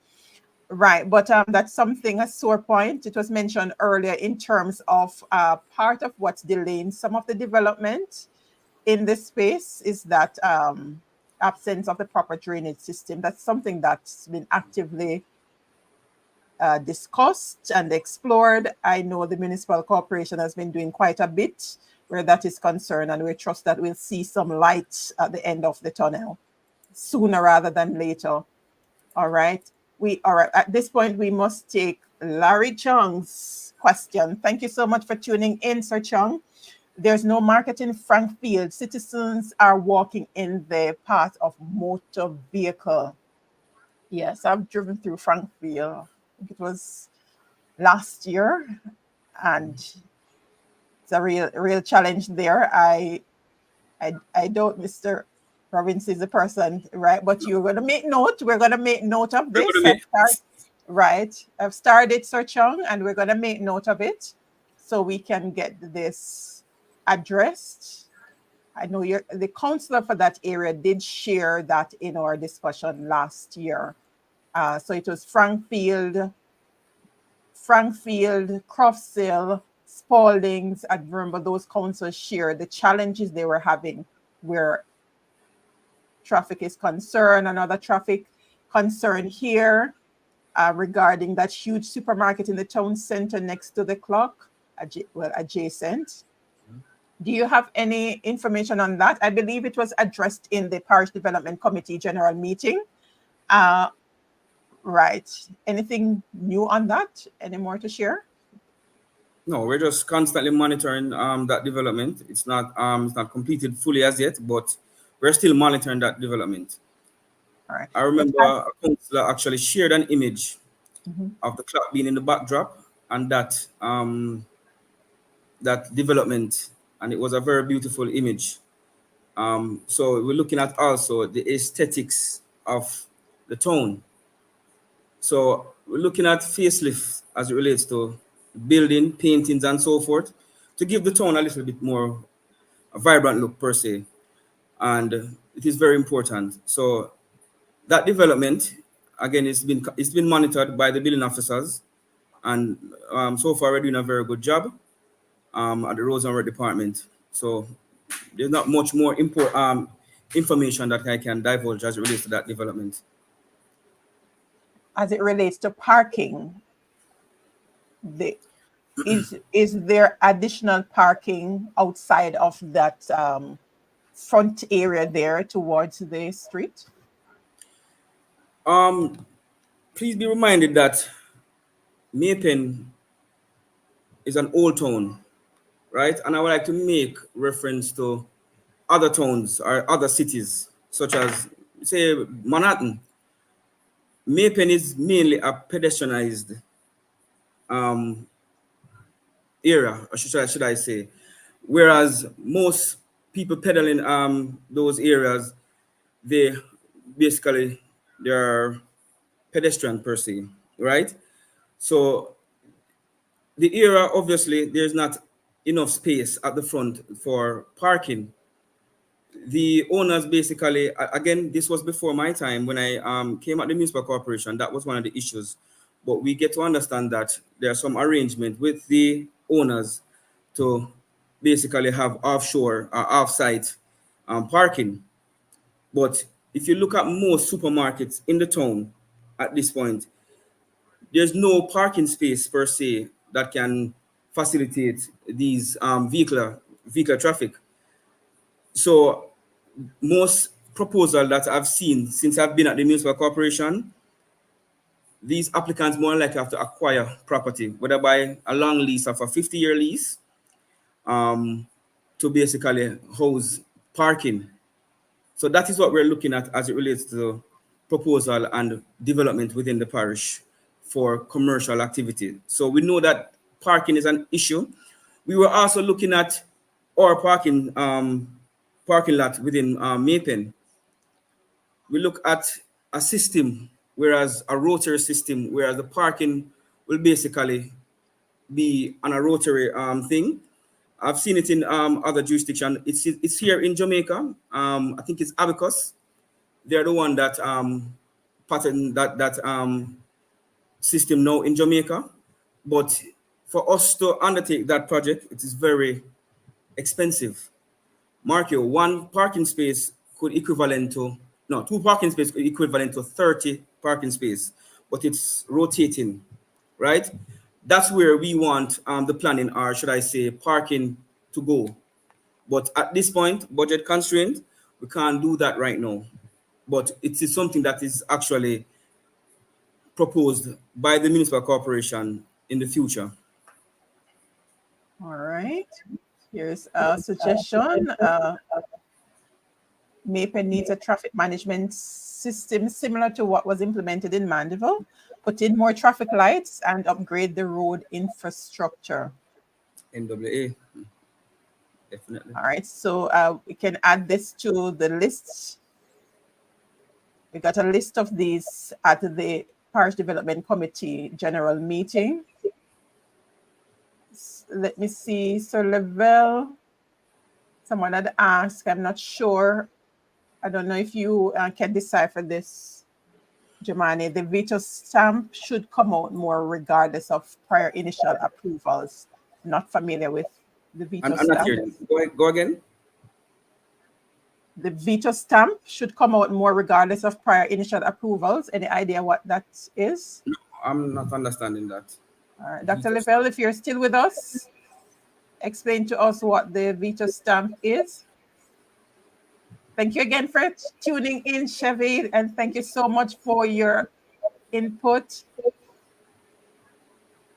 Right, but that's something, a sore point. It was mentioned earlier in terms of part of what's delaying some of the development in this space is that absence of the proper drainage system. That's something that's been actively discussed and explored. I know the municipal corporation has been doing quite a bit where that is concerned, and we trust that we'll see some light at the end of the tunnel sooner rather than later. All right. We are at this point, we must take Larry Chung's question. Thank you so much for tuning in, Sir Chung. There's no market in Frankfield. Citizens are walking in the path of motor vehicle. Yes, I've driven through Frankfield. I think it was last year, and it's a real challenge there. I don't, Mr. Robinson is the person, right? But you're going to make note. We're going to make note of we're this. going to Right. I've started, Sir Chung, and we're going to make note of it so we can get this addressed. I know the counselor for that area did share that in our discussion last year. So it was Frankfield, Croftsill, Spaldings. I remember those councils shared the challenges they were having where traffic is concerned. Another traffic concern here regarding that huge supermarket in the town center next to the clock, adjacent. Do you have any information on that? I believe it was addressed in the Parish Development Committee General Meeting. Right. Anything new on that? Any more to share? No, we're just constantly monitoring that development. It's not completed fully as yet, but we're still monitoring that development. All right. I remember a councillor actually shared an image of the clock being in the backdrop and that that development, and it was a very beautiful image. So we're looking at also the aesthetics of the town. So we're looking at facelift as it relates to building, paintings, and so forth, to give the town a little bit more a vibrant look per se, and it is very important. So that development, again, it's been monitored by the building officers, and so far we're doing a very good job at the Roads and Road Department. So there's not much more information that I can divulge as it relates to that development. As it relates to parking, is there additional parking outside of that front area there towards the street? Please be reminded that Maypen is an old town, right? And I would like to make reference to other towns or other cities, such as, say, Manhattan. Maypen is mainly a pedestrianized area, or should I say, whereas most people pedaling those areas, they basically they're pedestrian per se, right? So the area, obviously, there's not enough space at the front for parking. The owners basically, again, this was before my time when I came at the municipal corporation. That was one of the issues, but we get to understand that there's some arrangement with the owners to basically have offshore or off-site parking. But if you look at most supermarkets in the town at this point, there's no parking space per se that can facilitate these vehicular traffic. So most proposal that I've seen since I've been at the municipal corporation, these applicants more likely have to acquire property, whether by a long lease of a 50-year lease, to basically house parking. So that is what we're looking at as it relates to proposal and development within the parish for commercial activity. So we know that parking is an issue. We were also looking at our parking lot within Mapen. We look at a system, whereas a rotary system, whereas the parking will basically be on a rotary thing. I've seen it in other jurisdictions. It's here in Jamaica. I think it's Abacus. They're the one that pattern that system now in Jamaica. But for us to undertake that project, it is very expensive. Mark you, one parking space could equivalent to, no, two parking spaces could equivalent to 30 parking space, but it's rotating, right? That's where we want the planning, or should I say parking, to go. But at this point, budget constraint, we can't do that right now. But it is something that is actually proposed by the municipal corporation in the future. All right. Here's a suggestion. Mapen needs a traffic management system similar to what was implemented in Mandeville, put in more traffic lights and upgrade the road infrastructure. NWA, definitely. All right, so we can add this to the list. We got a list of these at the Parish Development Committee General Meeting. Let me see, Sir Lavelle, someone had asked, I'm not sure. I don't know if you can decipher this, Jumaane. The veto stamp should come out more regardless of prior initial approvals. Not familiar with the veto I'm not stamp. here. Go again. The veto stamp should come out more regardless of prior initial approvals. Any idea what that is? No, I'm not understanding that. All right, Dr. Lavelle, if you're still with us, explain to us what the veto stamp is. Thank you again for tuning in, Chevy, and thank you so much for your input.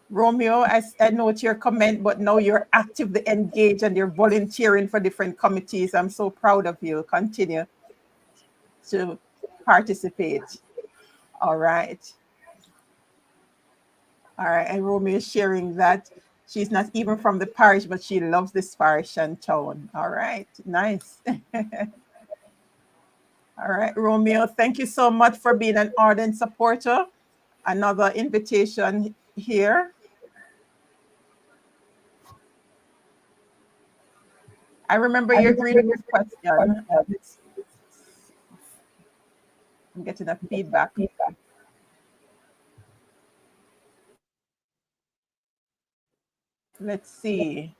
Romeo, I note your comment, but now you're actively engaged and you're volunteering for different committees. I'm so proud of you. Continue to participate. All right. All right, and Romeo is sharing that she's not even from the parish, but she loves this parish and town. All right, nice. All right, Romeo, thank you so much for being an ardent supporter. Another invitation here. I remember your green question. I'm getting a feedback. Let's see.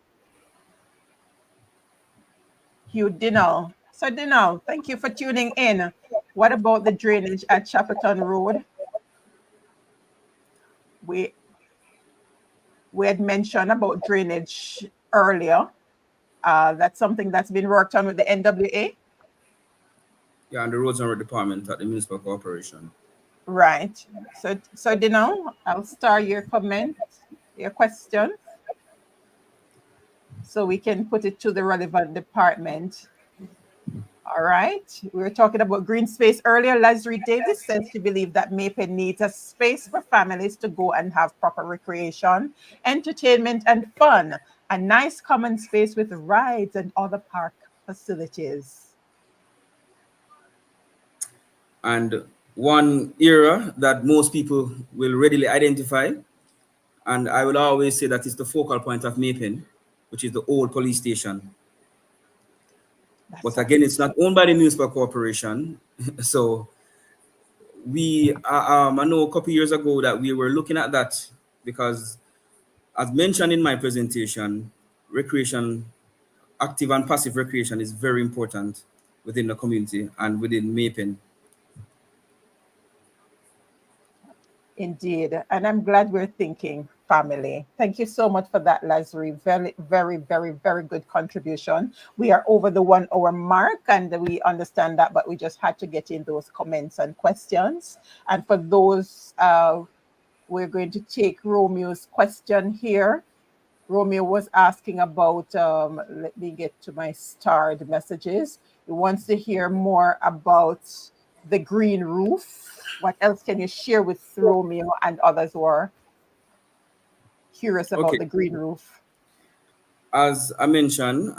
Hugh Dinal. So Dinal, thank you for tuning in. What about the drainage at Chapelton Road? We had mentioned about drainage earlier. That's something that's been worked on with the NWA. Yeah, and the Roads and Road Department at the Municipal Corporation. Right. So Dinal, I'll start your comment, your question, so we can put it to the relevant department. All right. We were talking about green space earlier. Lazarus Davis says she believes that Mapen needs a space for families to go and have proper recreation, entertainment, and fun. A nice common space with rides and other park facilities. And one area that most people will readily identify, and I will always say that is the focal point of Mapen, which is the old police station. But again, it's not owned by the municipal corporation. So I know a couple years ago that we were looking at that because, as mentioned in my presentation, recreation, active and passive recreation is very important within the community and within Mapen. Indeed. And I'm glad we're thinking family. Thank you so much for that, Lazarus. Very, very, very, very good contribution. We are over the 1 hour mark and we understand that, but we just had to get in those comments and questions. And for those, we're going to take Romeo's question here. Romeo was asking about, let me get to my starred messages. He wants to hear more about the green roof. What else can you share with Romeo and others who are curious about Okay, the green roof? as I mentioned,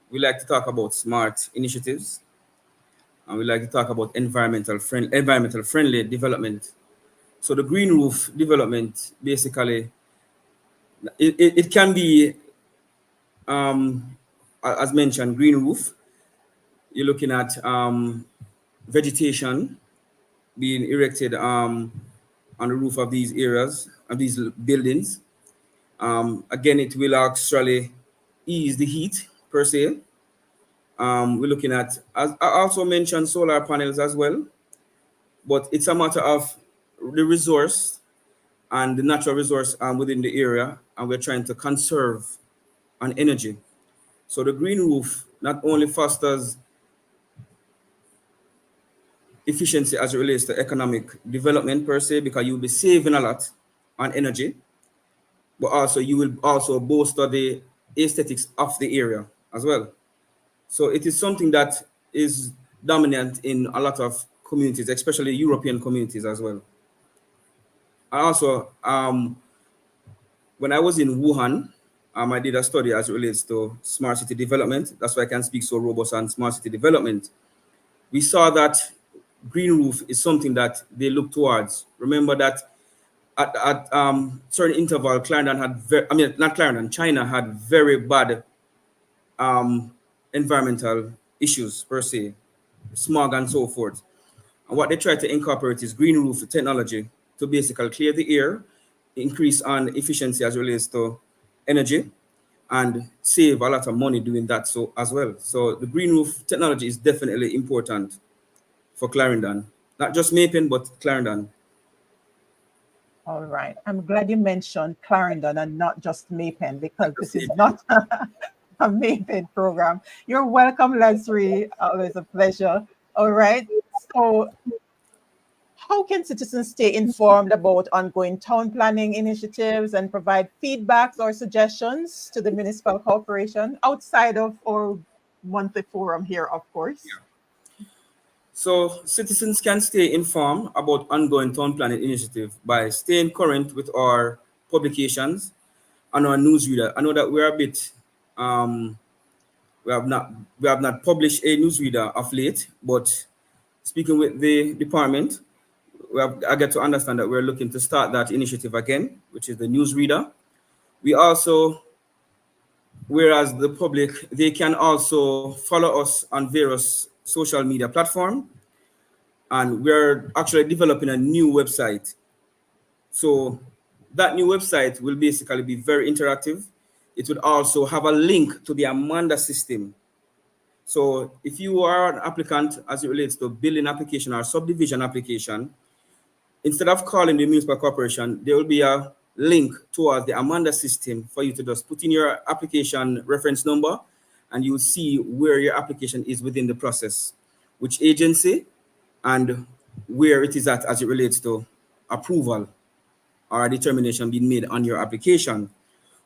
we like to talk about smart initiatives, and we like to talk about environmental friendly development. So the green roof development basically it can be as mentioned, green roof. You're looking at vegetation being erected on the roof of these areas of these buildings. Again, it will actually ease the heat per se. We're looking at, as I also mentioned, solar panels as well, but it's a matter of the resource and the natural resource within the area, and we're trying to conserve on energy. So the green roof not only fosters efficiency as it relates to economic development per se, because you'll be saving a lot on energy, but also you will also bolster the aesthetics of the area as well. So it is something that is dominant in a lot of communities, especially European communities as well. And also, when I was in Wuhan, I did a study as it relates to smart city development. That's why I can speak so robust on smart city development. We saw that green roof is something that they look towards. Remember that at certain interval, Clarendon had not Clarendon, China had very bad environmental issues per se, smog and so forth. And what they try to incorporate is green roof technology to basically clear the air, increase on efficiency as it relates to energy, and save a lot of money doing that so as well. So the green roof technology is definitely important for Clarendon, not just Mapen, but Clarendon. All right. I'm glad you mentioned Clarendon and not just Maypen because this is Just not a Maypen program. You're welcome, Leslie. Always a pleasure. All right. So, how can citizens stay informed about ongoing town planning initiatives and provide feedbacks or suggestions to the municipal corporation outside of our monthly forum here, of course? So citizens can stay informed about ongoing town planning initiative by staying current with our publications and our newsreader. I know that we're a bit we have not published a newsreader of late, but speaking with the department, I get to understand that we're looking to start that initiative again, which is the newsreader. We also, whereas the public, they can also follow us on various social media platforms, and we're actually developing a new website. So that new website will basically be very interactive. It would also have a link to the Amanda system. So if you are an applicant as it relates to building application or subdivision application, instead of calling the municipal corporation, there will be a link towards the Amanda system for you to just put in your application reference number, and you'll see where your application is within the process, which agency, and where it is at as it relates to approval or determination being made on your application.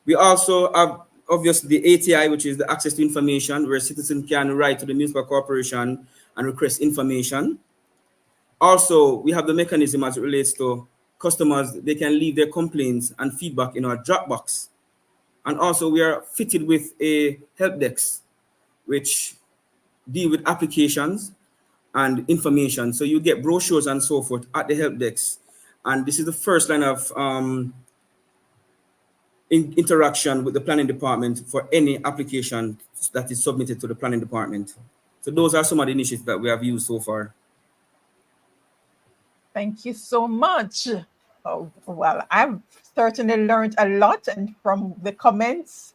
We also have obviously the ATI, which is the access to information, where citizens can write to the municipal corporation and request information. Also, we have the mechanism as it relates to customers. They can leave their complaints and feedback in our Dropbox. And also we are fitted with a help desk, which deal with applications and information. So you get brochures and so forth at the help desk. And this is the first line of interaction with the planning department for any application that is submitted to the planning department. So those are some of the initiatives that we have used so far. Thank you so much. Oh, well, I've certainly learned a lot, and from the comments,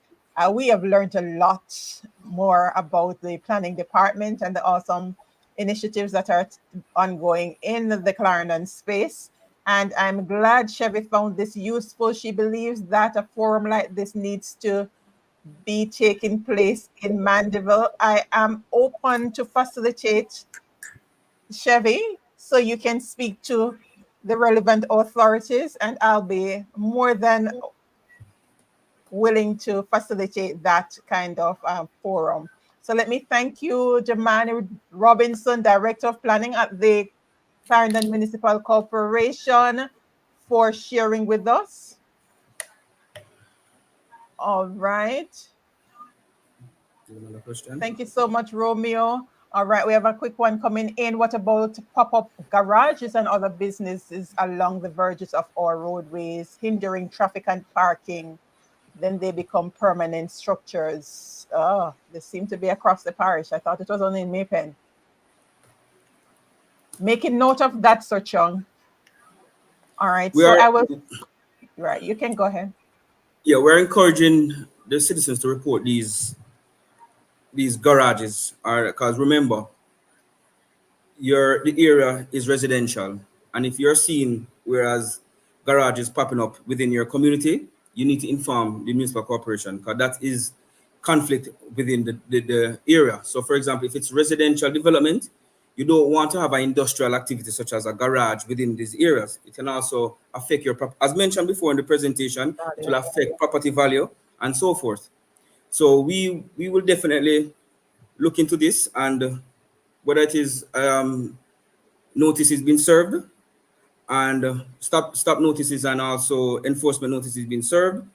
we have learned a lot more about the planning department and the awesome initiatives that are ongoing in the Clarendon space. And I'm glad Chevy found this useful. She believes that a forum like this needs to be taking place in Mandeville. I am open to facilitate, Chevy, so you can speak to the relevant authorities, and I'll be more than willing to facilitate that kind of forum. So let me thank you, Jumaane Robinson, Director of Planning at the Clarendon Municipal Corporation, for sharing with us. All right. Another question. Thank you so much, Romeo. All right, we have a quick one coming in. What about pop-up garages and other businesses along the verges of our roadways, hindering traffic and parking? Then they become permanent structures. Oh, they seem to be across the parish. I thought it was only in Maypen. Making note of that, Sir Chung. All right, We so are, I will, right, you can go ahead. yeah, we're encouraging the citizens to report these garages, are because remember, the area is residential, and if you're seeing whereas garages popping up within your community, you need to inform the municipal corporation, because that is conflict within the area. So for example, if it's residential development, you don't want to have an industrial activity such as a garage within these areas. It can also affect your as mentioned before in the presentation, it will affect property value and so forth. So we will definitely look into this, and whether it is notices being served, and stop notices and also enforcement notices being served,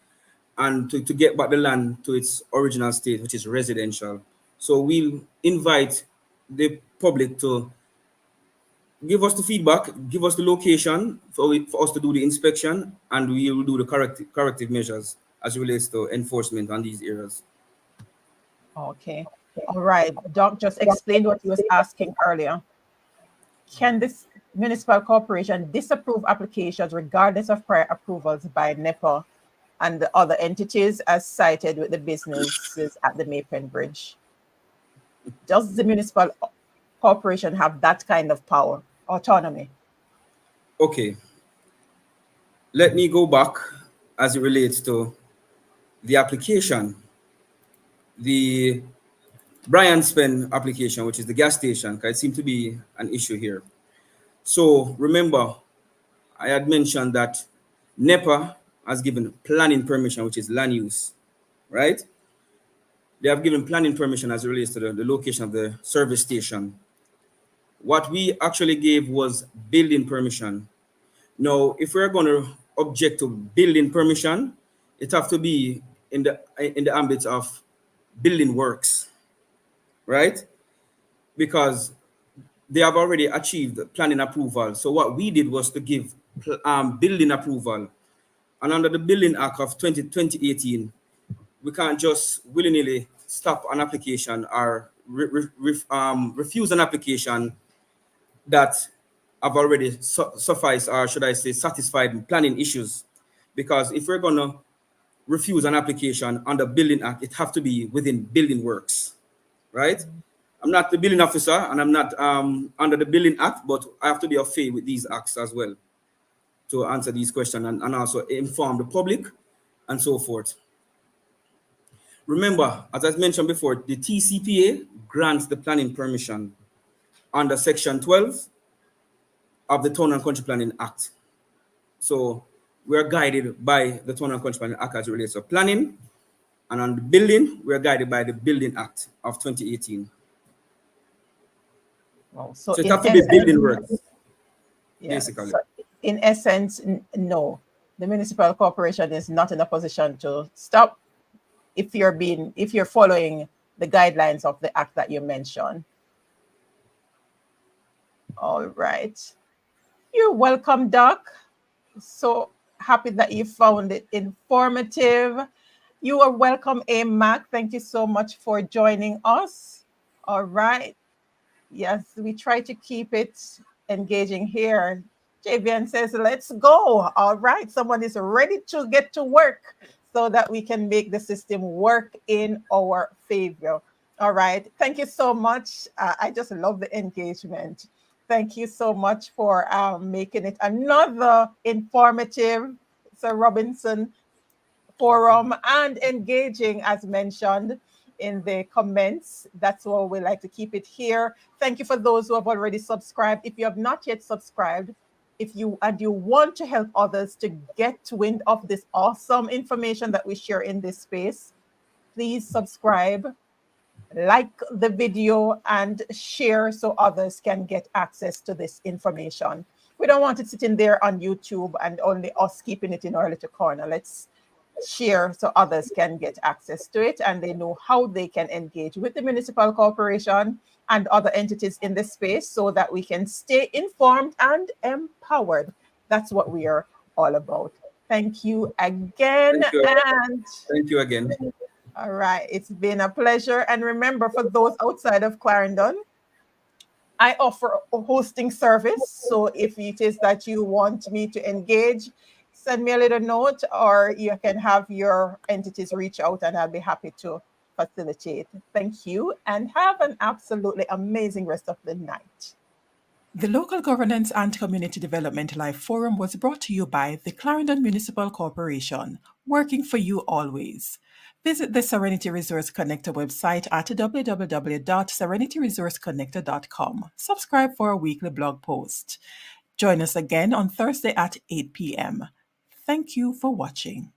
and to get back the land to its original state, which is residential. So we'll invite the public to give us the feedback, give us the location for us to do the inspection, and we will do the corrective measures as it relates to enforcement on these areas. Okay. All right. Doc just explained what he was asking earlier. Can this municipal corporation disapprove applications regardless of prior approvals by NEPA and the other entities as cited with the businesses at the Maypen Bridge? Does the municipal corporation have that kind of power, autonomy? Okay. Let me go back as it relates to the application. The Brian Spen application, which is the gas station, because it seemed to be an issue here. So remember, I had mentioned that NEPA has given planning permission, which is land use, right? They have given planning permission as it relates to the location of the service station. What we actually gave was building permission. Now, if we're going to object to building permission, it have to be in the ambit of building works, right? Because they have already achieved planning approval. So what we did was to give building approval. And under the Building Act of 2018, we can't just willy-nilly stop an application or refuse an application that have already sufficed, or should I say satisfied planning issues. Because if we're going to refuse an application under Building Act, it have to be within building works, right? I'm not the building officer, and I'm not under the Building Act, but I have to be afraid with these acts as well to answer these questions, and also inform the public and so forth. Remember, as I mentioned before, the TCPA grants the planning permission under Section 12 of the Town and Country Planning Act. So we're guided by the Town and Country Planning Act as it relates to planning, and on the building, we're guided by the Building Act of 2018. Well, so it has to be building works, basically. So in essence, no, the municipal corporation is not in a position to stop if you're following the guidelines of the act that you mentioned. All right. You're welcome, Doc. So happy that you found it informative. You are welcome, Mac. Thank you so much for joining us. All right. Yes, we try to keep it engaging here. Javian says, let's go. All right. Someone is ready to get to work so that we can make the system work in our favor. All right. Thank you so much. I just love the engagement. Thank you so much for making it another informative Sir Robinson forum and engaging, as mentioned in the comments. That's why we like to keep it here. Thank you for those who have already subscribed. If you have not yet subscribed, if you want to help others to get wind of this awesome information that we share in this space, please subscribe, like the video, and share so others can get access to this information. We don't want it sitting there on YouTube and only us keeping it in our little corner. Let's share so others can get access to it and they know how they can engage with the municipal corporation and other entities in the space so that we can stay informed and empowered. That's what we are all about. Thank you again. Thank you. And thank you again. All right, it's been a pleasure. And remember, for those outside of Clarendon, I offer a hosting service. So if it is that you want me to engage, send me a little note, or you can have your entities reach out and I'll be happy to facilitate. Thank you and have an absolutely amazing rest of the night. The Local Governance and Community Development Live Forum was brought to you by the Clarendon Municipal Corporation, working for you always. Visit the Serenity Resource Connector website at www.serenityresourceconnector.com. Subscribe for a weekly blog post. Join us again on Thursday at 8 p.m. Thank you for watching.